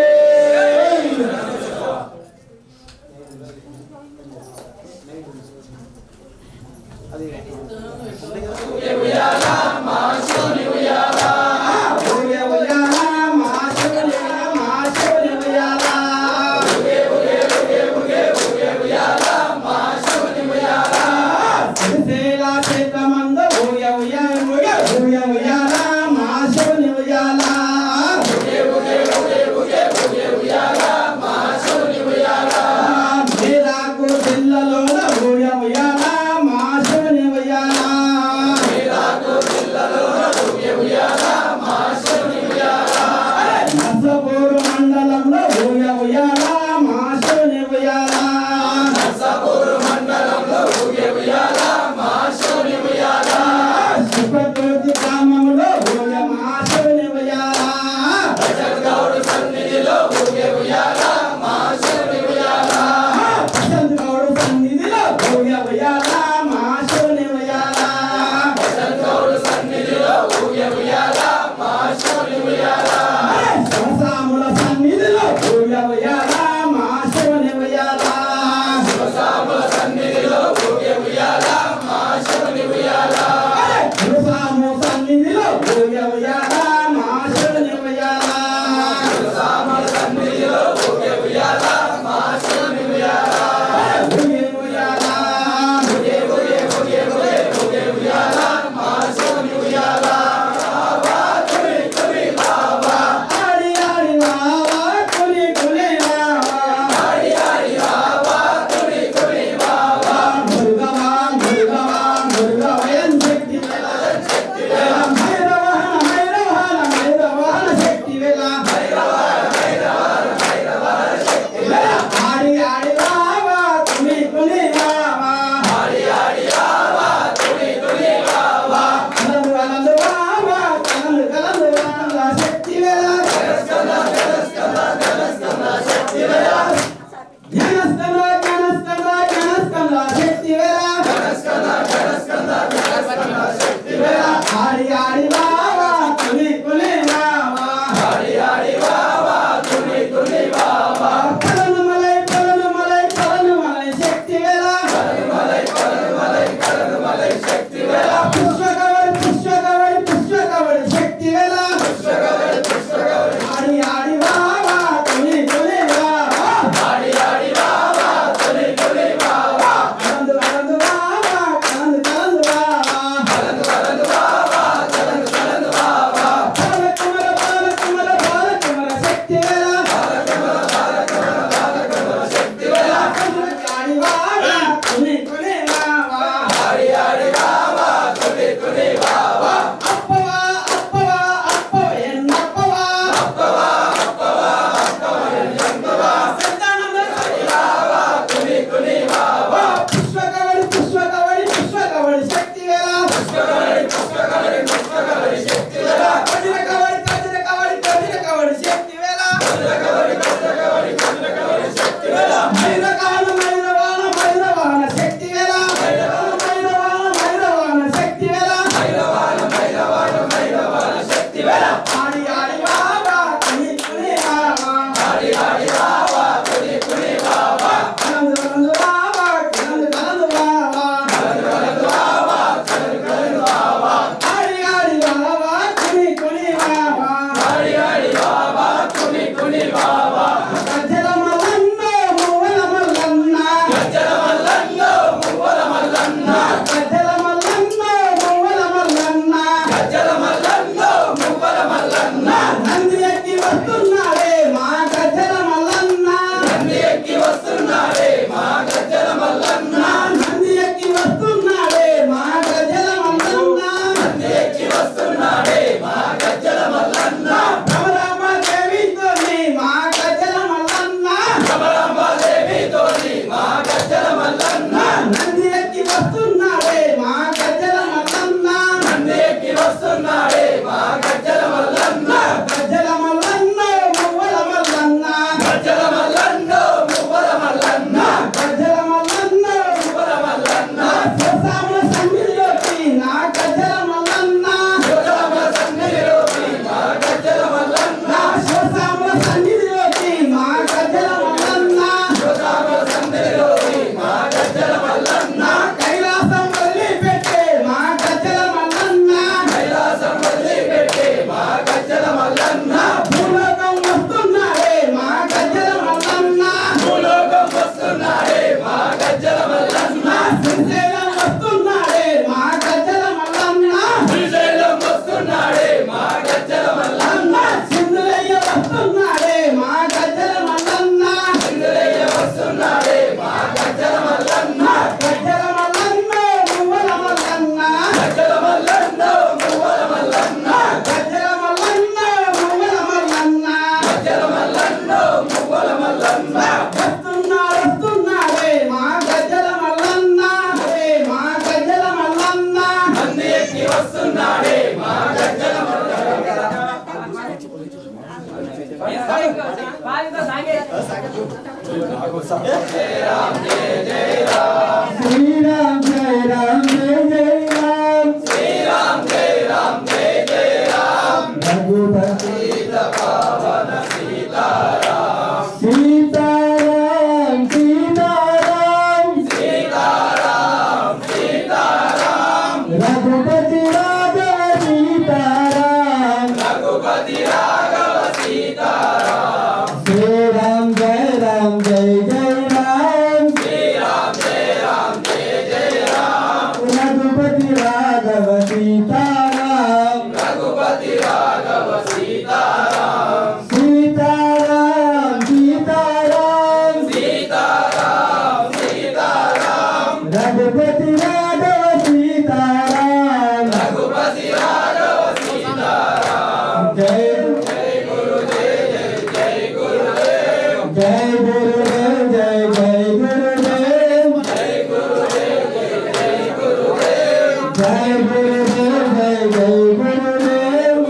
శ్రీరామ్ జయ రామ్ జయ జయ రామ్ శ్రీరామ్ జయ రామ్ జయ జయ రామ్ రఘుపతి పావన సీతారాం సీతారాం సీతారాం సీతారాం సీతారాం రఘుపతి రాఘవ సీతారాం రఘుపతి రాఘవ సీతారాం శ్రీరామ్ జయ రామ్ జయ జయ రామ్ శ్రీరామ్ జయ రామ్ జయ జయ రామ్ రఘుపతి రాఘవ సీతారాం రఘుపతి రాఘవ సీతారాం సీతారాం సీతారాం సీతారాం సీతారాం రఘుపతి రాఘవ సీతారాం రఘుపతి రాఘవ సీతారాం జయ జయ గురుదేవ్ జయ గురుదేవ్ జయ గురుదేవ్ జయ జయ గురుదేవ్ జయ గురుదేవ్ జయ గురుదేవ్ జయ గురుదేవ్ జయ జయ గురుదేవ్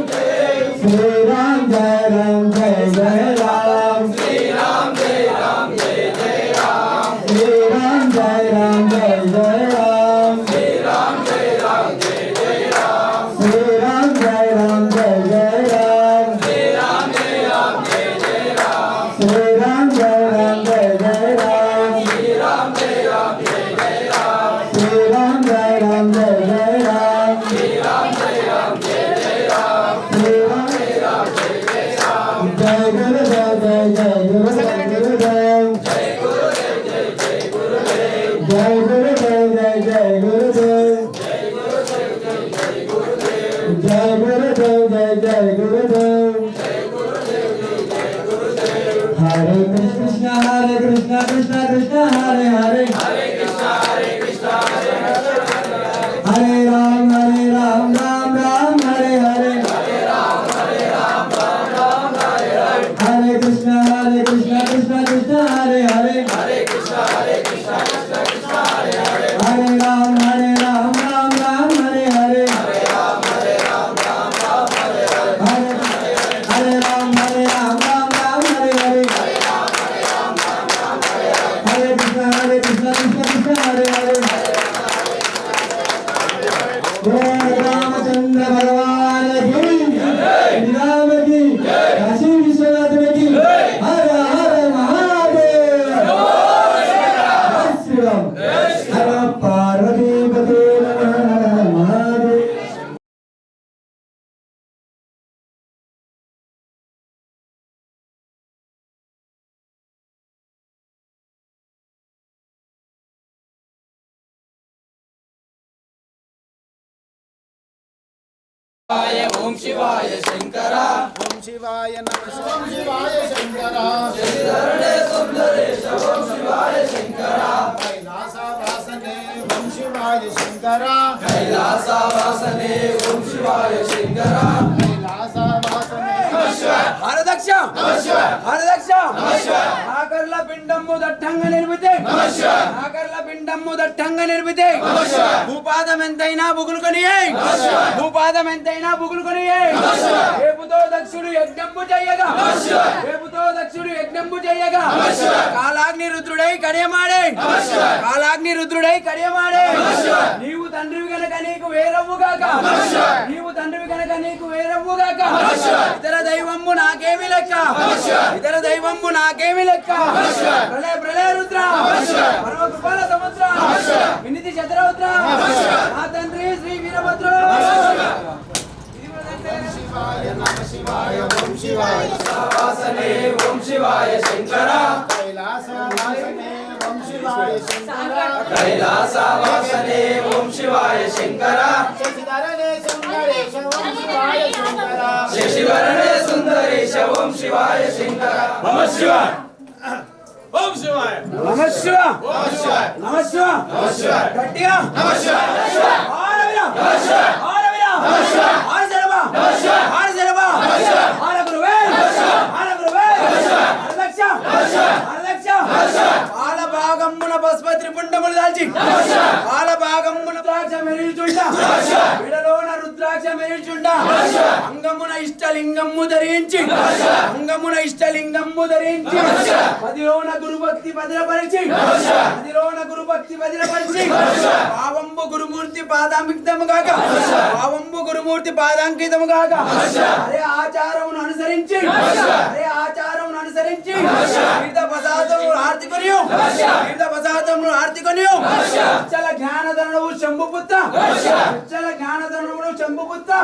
శ్రీరామ్ జయ రామ్ జయ జయ రామ్ శ్రీరామ్ జయ రామ్ జయ జయ రామ్ శ్రీరామ్ జయ రామ్ జయ జయ రామ్ శ్రీరామ్ జయ రామ్ జయ జయ రామ్ శ్రీరామ్ జయ రామ్ జయ జయ రామ్ శ్రీరామ్ జయ రామ్ జయ జయ రామ్ శ్రీరామ్ జయ రామ్ జయ జయ రామ్ శ్రీరామ్ జయ రామ్ జయ జయ రామ్ శ్రీరామ్ జయ రామ్ జయ జయ రామ్ శ్రీరామ్ జయ రామ్ జయ జయ రామ్ శ్రీరామ్ జయ రామ్ జయ జయ రామ్ జయ గురుదేవ్ జయ జయ గురుదేవ్ గురుదేవ్ జయ గురుదేవ్ జయ జయ గురుదేవ్ జయ గురుదేవ్ జయ జయ గురుదేవ్ జయ గురుదేవ్ జయ జయ గురుదేవ్ జయ గురుదేవ్ జయ జయ గురుదేవ్ హరే కృష్ణ కృష్ణ కృష్ణ కృష్ణ హరే హరే హరే కృష్ణ హరే హరే రామ రామ రామ హరే హరే హరే కృష్ణ కృష్ణ కృష్ణ హరే హరే హరే కృష్ణ కృష్ణ కృష్ణ హరే హరే హరే రామ రామ రామ హరే హరే హరే రామ రామ రామ హరే హరే హరే రామ రామ రామ హరే హరే హరే కృష్ణ కృష్ణ కృష్ణ హరే హరే जय रामचंद्र भगवान की जय राम की काशी विश्वनाथ की हर हर महादेव जय श्री राम हर पार्वती पते नमः महादेव ఓం శివాయ శంకర ఓం శివాయ నమః ఓం శివాయ శంకర శశిధరణే సుందరేశ ఓం శివాయ శంకర కైలాసవాసనే ఓం శివాయ శంకర కైలాసవాసనే ఓం శివాయ శంకర కైలాసవాసనే హరదక్ష హరదక్ష ఆకర్ల పిండము దట్టంగా నిర్మితే ఆకర్ల పిండము దట్టంగా నిర్మితే భూపాదం ఎంతైనా బుగులుకొని భూపాదం ఎంతైనా బుగులుకొని రేపుతో దక్షుడు యజ్ఞంబు చెయ్యగా రేపుతో దక్షుడు యజ్ఞంబు చెయ్యగా కాలాగ్ని రుద్రుడై కడియమాడే కాలాగ్ని రుద్రుడై కడియమాడే నీవు తండ్రివి గనక నీకు వేరవ్వుగాక నీవు తండ్రివి గనక నీకు వేరవ్వుగాక ఇతర దైవము నాకేమి లెక్క ఇతర దైవము నాకేమి లెక్క ప్రళయ ప్రళయ రుద్ర పరమ కృపాల సముద్ర వినితి శతరౌద్ర నా తండ్రి శ్రీ వీరభద్ర ఓం శివాయ వాసనే ఓం శివాయ శంకర కైలాసవాసనే ఓం శివాయ శంకర కైలాసవాసనే ఓం శివాయ శంకర శశిధరణే సుందరేశ ఓం శివాయ శంకర శశివరణే సుందరేశ ఓం శివాయ శంకర నమ శివాయ ఓం శివాయ నమ శివాయ నమ శివాయ నమ శివాయ గట్టిగా నమ శివాయ ఆరవిరా నమ శివాయ ఆరవిరా నమ శివాయ ఆర శరబా నమ శివాయ ఆర శరబా నమ శివాయ ఆర గురువే నమ శివాయ ఆర గురువే నమ శివాయ అరలక్ష నమ శివాయ అరలక్ష నమ శివాయ ఆల భాగమున పస్పత్రి పుండములు దాల్చి నమ శివాయ ఆల భాగమున ద్రాక్ష మెరిల్చుండ నమ శివాయ విడలోన రుద్రాక్ష మెరిల్చుండ నమ శివాయ అంగమున ఇష్టలింగము ధరించి అంగమున ఇష్టలింగము ధరించి పదిలోన గురుభక్తి భద్రపరిచి పదిలోన గురుభక్తి భద్రపరిచి పావంబు గురుమూర్తి పాదాంకితము గాక పావంబు గురుమూర్తి పాదాంకితము గాక అరే ఆచారమును అనుసరించి అరే ఆచారమును అనుసరించి తీర్థ ప్రసాదమును ఆర్తికొని తీర్థ ప్రసాదమును ఆర్తికొని చల జ్ఞానధనుడు శంభుపుత్ర చల జ్ఞానధనుడు శంభుపుత్ర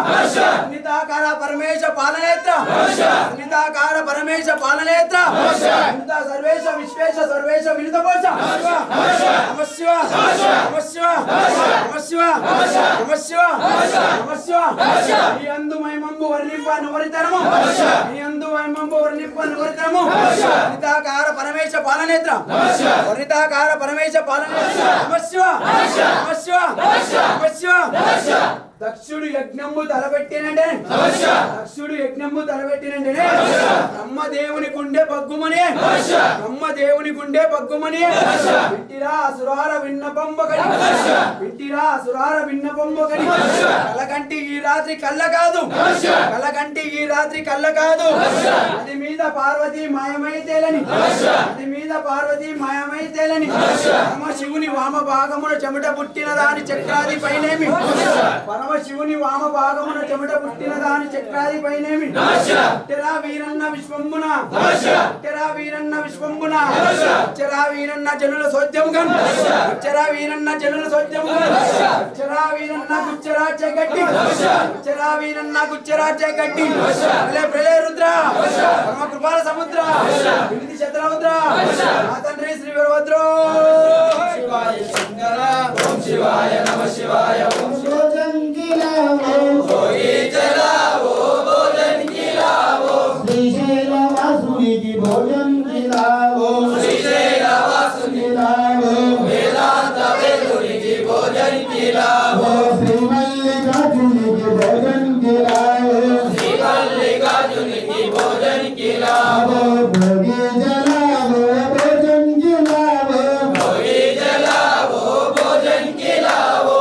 నితాకార పరమేశ పాలనేత్ర నితాకార పరమేశ పాలనేత్ర నిత సర్వేశ విశ్వేశ సర్వేశ వినిత పోష నమ శివ నమ శివ నమ శివ నమ శివ నమ శివ ఈ అందు మహిమంబు వర్ణింప నువరితరము ఈ అందు మహిమంబు వర్ణింప నువరితరము నితాకార పరమేశ పాలనేత్ర వర్ణితాకార పరమేశ పాలనేత్ర నమ శివ నమ శివ నమ శివ దక్షుడు యజ్ఞము తలపెట్టినంటే దక్షుడు యజ్ఞము తలపెట్టినంటే బ్రహ్మదేవుని గుండె బగ్గుమని బ్రహ్మదేవుని గుండె బగ్గుమని విట్టిరా అసురార విన్నపంబకడి విట్టిరా అసురార విన్నపంబకడి కలకంటి ఈ రాత్రి కళ్ళ కాదు కలకంటి ఈ రాత్రి కళ్ళ కాదు అది మీద పార్వతి మాయమైతేలని అది మీద పార్వతి మాయమైతేలని పరమ శివుని వామ భాగమున చెమట పుట్టిన దాని చక్రాది పైనేమి పరమ శివుని వామ భాగమున చెమట పుట్టిన దాని చక్రాది పైనేమి తెరా వీరన్న విశ్వంబున తెరా వీరన్న విశ్వంబున చెరా వీరన్న జనుల సోద్యముగం చెరా వీరన్న జనుల సోద్యముగం చెరా వీరన్న గుచ్చరాజ్య గట్టి చెరా వీరన్న గుచ్చరాజ్య గట్టి ప్రళయ రుద్ర పరమ కృపాల సముద్ర వినిధి చంద్రముద్ర మా తండ్రి శ్రీ వీరభద్రో శివాయ శంకర ఓం శివాయ నమ శివాయ ఓం भोजन खिलाओ भोजन खिलाओ श्रीशैल वासुनी की भोजन खिलाओ श्रीशैल वासुनी खिलाओ वेदांत वेदुनी की भोजन खिलाओ श्री मल्लिकार्जुनी की भोजन खिलाओ श्री मल्लिकार्जुनी की भोजन खिलाओ भोगी जलाओ भोजन खिलाओ भोगी जलाओ भोजन खिलाओ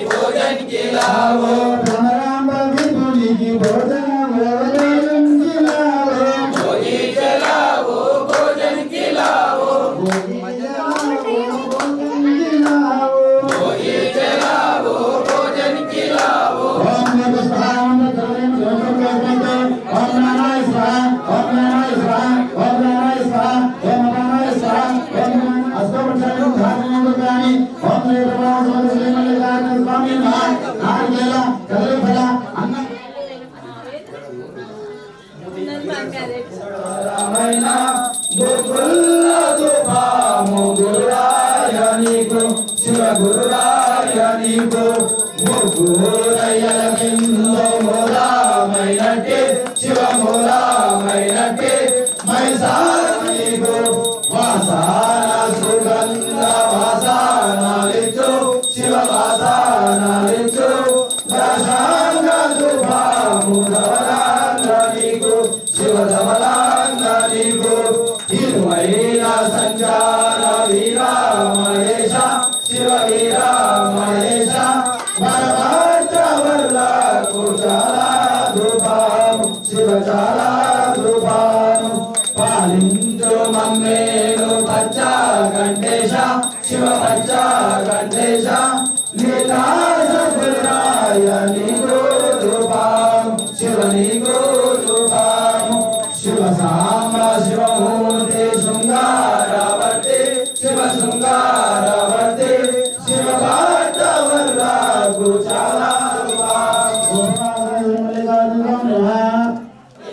भोजन खिलाओ राम विपुली की भोजन खिलाओ भोगी जलाओ भोजन खिलाओ भोगी खिलाओ भोगी जलाओ भोजन खिलाओ ओम नमः शिवाय ओम नमः शिवाय ओम नमः शिवाय ओम नमः शिवाय ओम नमः शिवाय ओम अष्टोपचारिक ध्यानमुद्राणि ओम नमः श्री मल्लिकार्जुन स्वामी नारकेल कदलीफल अन्न रामायण गुरुकुल दुपामो गुरुरायनिको शिव गुरुरायनिको मुगुरयलगिंदो मोलामैनटे शिव मोलामैनटे मैसानिको वासाना सुगंध वासाना लिचो शिव वासाना लिचो दशांग दुपामो दवलांगनिको शिव दवलांगनिको हिरुवैरा संचार वीरा महेश शिव वीरा महेश भरवार्थ वर्ला कुचाला ध्रुपाम शिव चाला ध्रुपाम पालिंचो मम्मेनु पच्चा गणेश शिव पच्चा गणेश लीलास गुरुराय निगो ध्रुपाम शिव निगो ध्रुपाम शिव सांबा शिव मूर्ति शृंगारवर्ते शिव शृंगारवर्ते शिव पार्थवर्ला गुरुचाला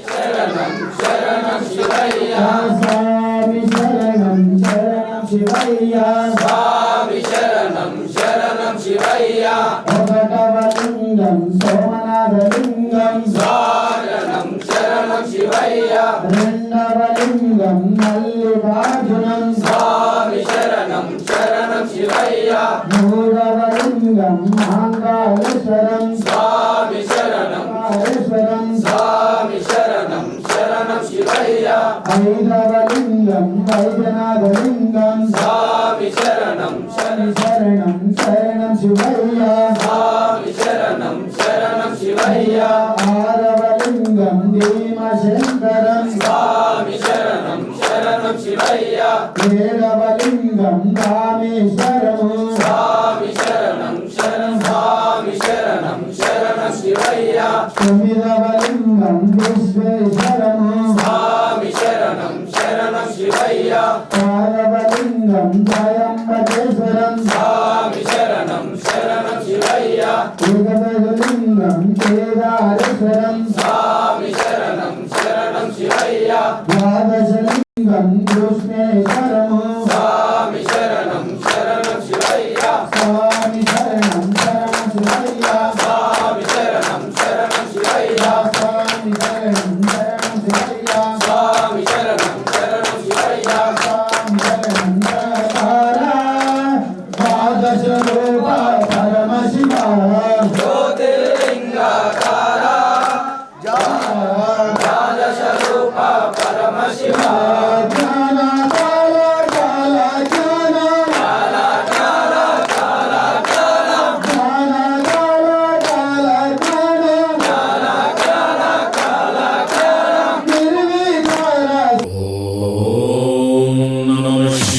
शरणं शरणं शिवैया स्वामी शरणं शरणं शिवैया स्वामी शरणं शरणं शिवैया भगवलिंगं सोमनाथलिंगं शरणं शरणं शिवैया वृंदावलिंगं मल्लिकार्जुनं स्वामी शरणं शरणं शिवैया मूलवलिंगं महाकालेश्वरं स्वामी शरणं कालेश्वरं स्वामी शरणं शरणं शिवैया ऐदवलिंगं वैद्यनाथलिंगं स्वामी शरणं शरणं शरणं शिवैया स्वामी शरणं शरणं शिवैया आरवलिंगं భీమశంకరం స్వామి శరణం శరణం శివయ్య కేశవలింగం రామేశ్వరము స్వామి శరణం శరణం స్వామి శరణం శరణం శివయ్య సుమిరవలింగం విశ్వేశ్వరము స్వామి శరణం శరణం శివయ్య పారవలింగం త్రయంబకేశ్వరం స్వామి శరణం శరణం శివయ్య ఏకదశలింగం కేదారేశ్వరం స్వామి శరణం శరణం శివయ్య ద్వాదశలింగం కృష్ణేశ్వరము స్వామి శరణం శరణం శివయ్య స్వామి శరణం శరణం శివయ్య స్వామి శరణం శరణం శివయ్య స్వామి శరణం శరణం శివయ్య స్వామి శరణం శరణం శివయ్య స్వామి శరణం ద్వాదశ రూప పరమశివ జ్యోతిర్లింగాకార ద్వాదశ రూప పరమశివ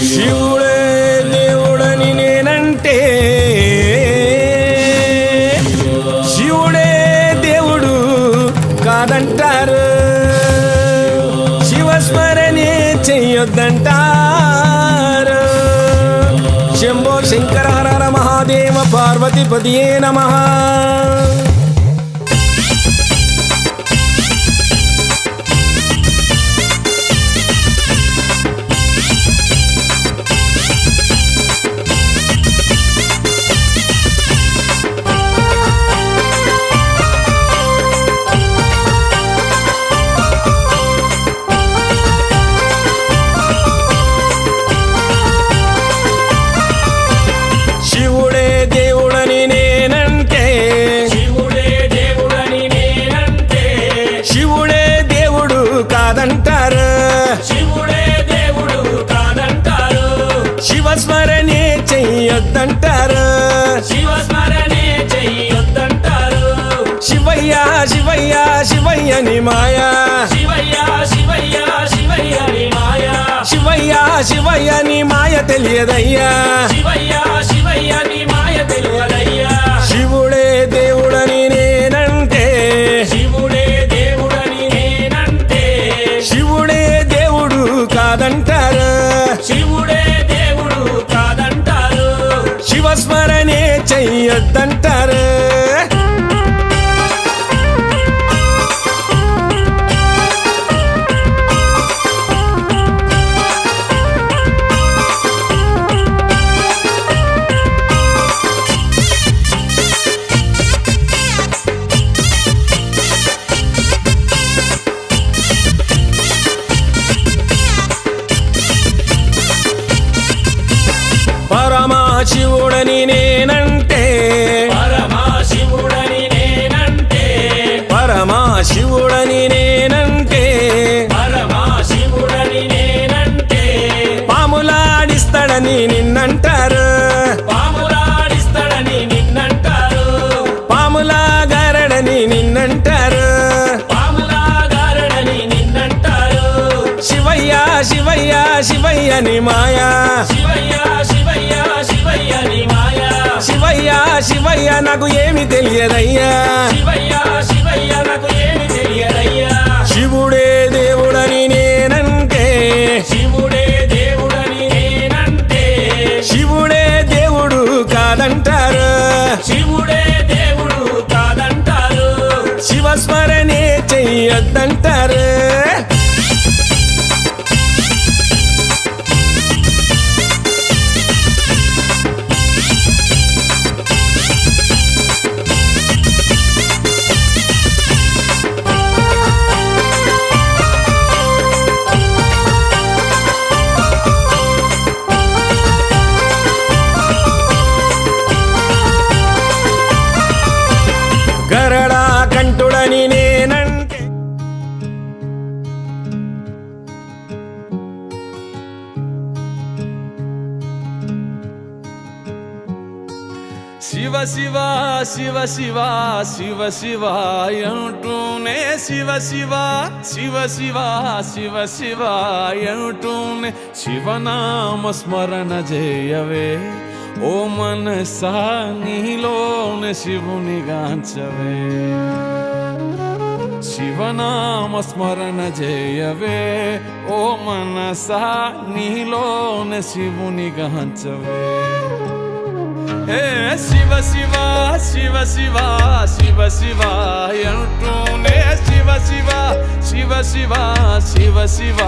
శివుడే దేవుడని నేనంటే శివుడే దేవుడు కాదంటారు శివస్మరణే చెయ్యొద్దంటారు శంభో శంకర హర హర మహాదేవ పార్వతీపతియే నమః శివుడే దేవుడని నేనంటే శివుడే దేవుడని నేనంటే శివుడే దేవుడు కాదంటారు శివుడే దేవుడు కాదంటారు శివస్మరణే చెయ్యొద్దంటారు శివస్మరణే చెయ్యొద్దంటారు శివయ్య శివయ్య శివయ్యని మాయా శివయ్య శివయ్య శివయ్య నీ మాయ శివయ్య శివయ్యని మాయ తెలియదయ్యా శివయ్య శివయ్య నీ మాయ తెలియదయ్యా శివుడే దేవుడని నేనంటే శివుడే దేవుడని నేనంటే శివుడే దేవుడు కాదంటారు శివుడే దేవుడు కాదంటారు శివస్మరణే చెయ్యొద్దంటారు పరమశివుడని నేనంటే పరమశివుడని నేనంటే పరమశివుడని నేనంటే పరమశివుడని నేనంటే పాములాడిస్తాడని నిన్నంటారు పాములాడిస్తాడని నిన్నంటారు పాములాగారడని నిన్నంటారు పాములాగారడని నిన్నంటారు శివయ్య శివయ్య శివయ్యని మాయా శివయ్య శివయ్య శివయ్య నీ మాయ శివయ్య శివయ్య నాకు ఏమి తెలియదయ్యా శివయ్య శివయ్య నాకు ఏమి తెలియదయ్యా శివుడే దేవుడని నేనంటే శివుడే దేవుడని నేనంటే శివుడే దేవుడు కాదంటారు శివుడే దేవుడు కాదంటారు శివస్మరణే చెయ్యొద్దంటారు గరడా కంఠుడని నేనంటే శివ శివ శివ శివ శివ శివ అంటూనే శివ శివ శివ శివ శివ శివ అంటూనే శివనామ స్మరణ చేయవే ఓ మనసా నీలోనే శివుని గాంచవే శివనామ స్మరణ చేయవే ఓ మనసా నీలోనే శివుని గాంచవే ఏ శివ శివ శివ శివ శివ శివ అంటూనే శివ శివ శివ శివ శివ శివ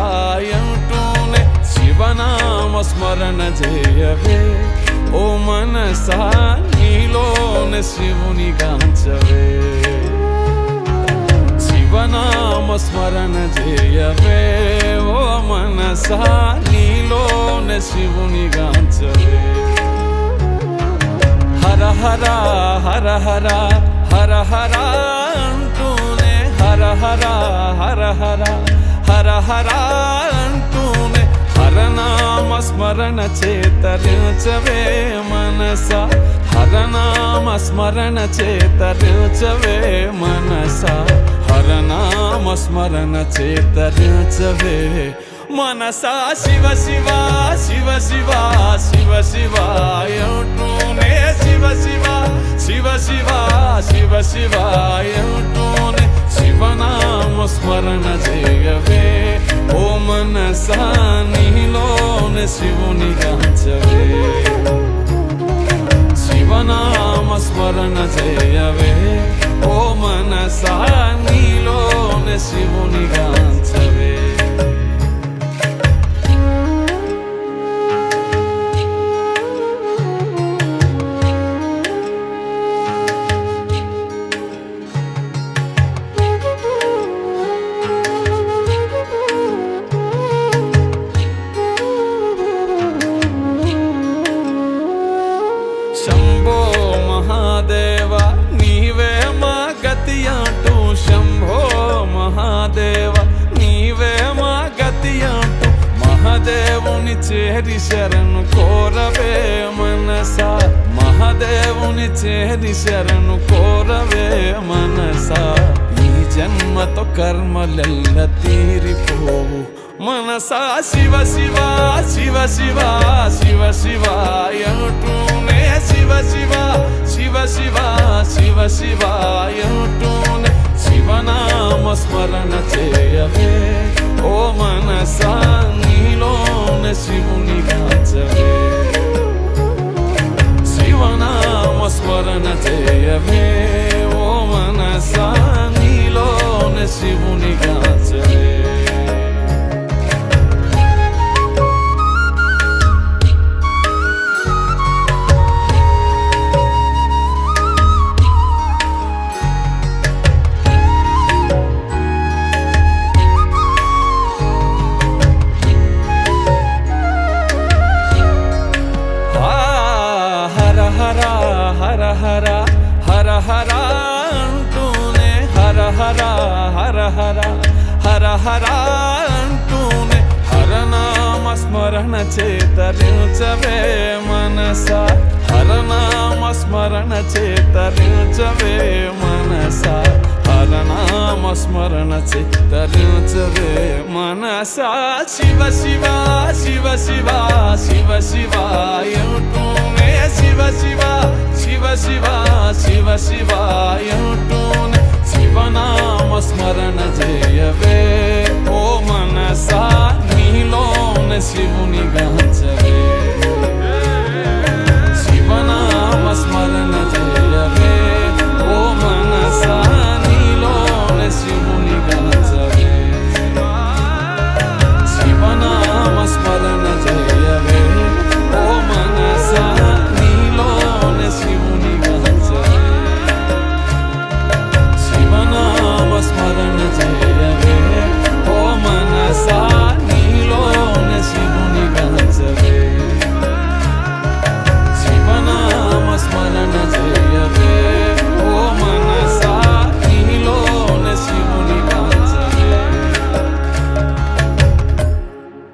అంటూనే శివనామ స్మరణ చేయవే ఓ మనసా నీలోనే శివుని గాంచవే శివనామ స్మరణ చేయవే ఓ మనసా నీలోనే శివుని గాంచవే హర హర హర హర హర హర అంటూనే హర హర హర హర హర హర అంటూనే హరనామ స్మరణ చేతరించవే మనస హరనామ స్మరణ చేతరించవే మనస హరనామ స్మరణ చేతరించవే మనసా శివ శివ శివ శివ శివ శివ అంటూనే శివ శివ శివ శివ శివ శివ అంటూనే శివనామ స్మరణ చేయవే ఓ మనసా నీలోనే శివుని గాంచవే శివనామ స్మరణ చేయవే ఓ మనసా నీలోనే శివుని గాంచవే శంభో మహాదేవ నీవే మా గతి అంటూ శంభో మహాదేవ నీవే మా గతి అంటూ మహాదేవుని చేరి శరణు కోరవే మనసా మహాదేవుని చేరి శరణు కోరవే మనసా ఈ జన్మతో కర్మలెల్ల తీరిపోవు మనసా శివ శివ శివ శివ శివ శివ అంటూనే శివ శివ శివ శివ శివ శివ అంటూనే శివనామ స్మరణ చేయవే ఓ మనసా నీలోనే శివుని గాంచవే శివనామ స్మరణ చేయవే ఓ మనసా నీలోనే శివుని గాంచవే హర హర హర హర హర హర అంటూనే హర హర హర హర హర హర అంటూనే హరనామ స్మరణ చేతరించవే మనస హరనామ స్మరణ చేతరించవే మనస హరనామ స్మరణ చేతరించవే మనసా శివ శివ శివ శివ శివ శివ అంటూనే శివ శివ శివ శివ శివ శివ అంటూనే శివనామ స్మరణ చేయవే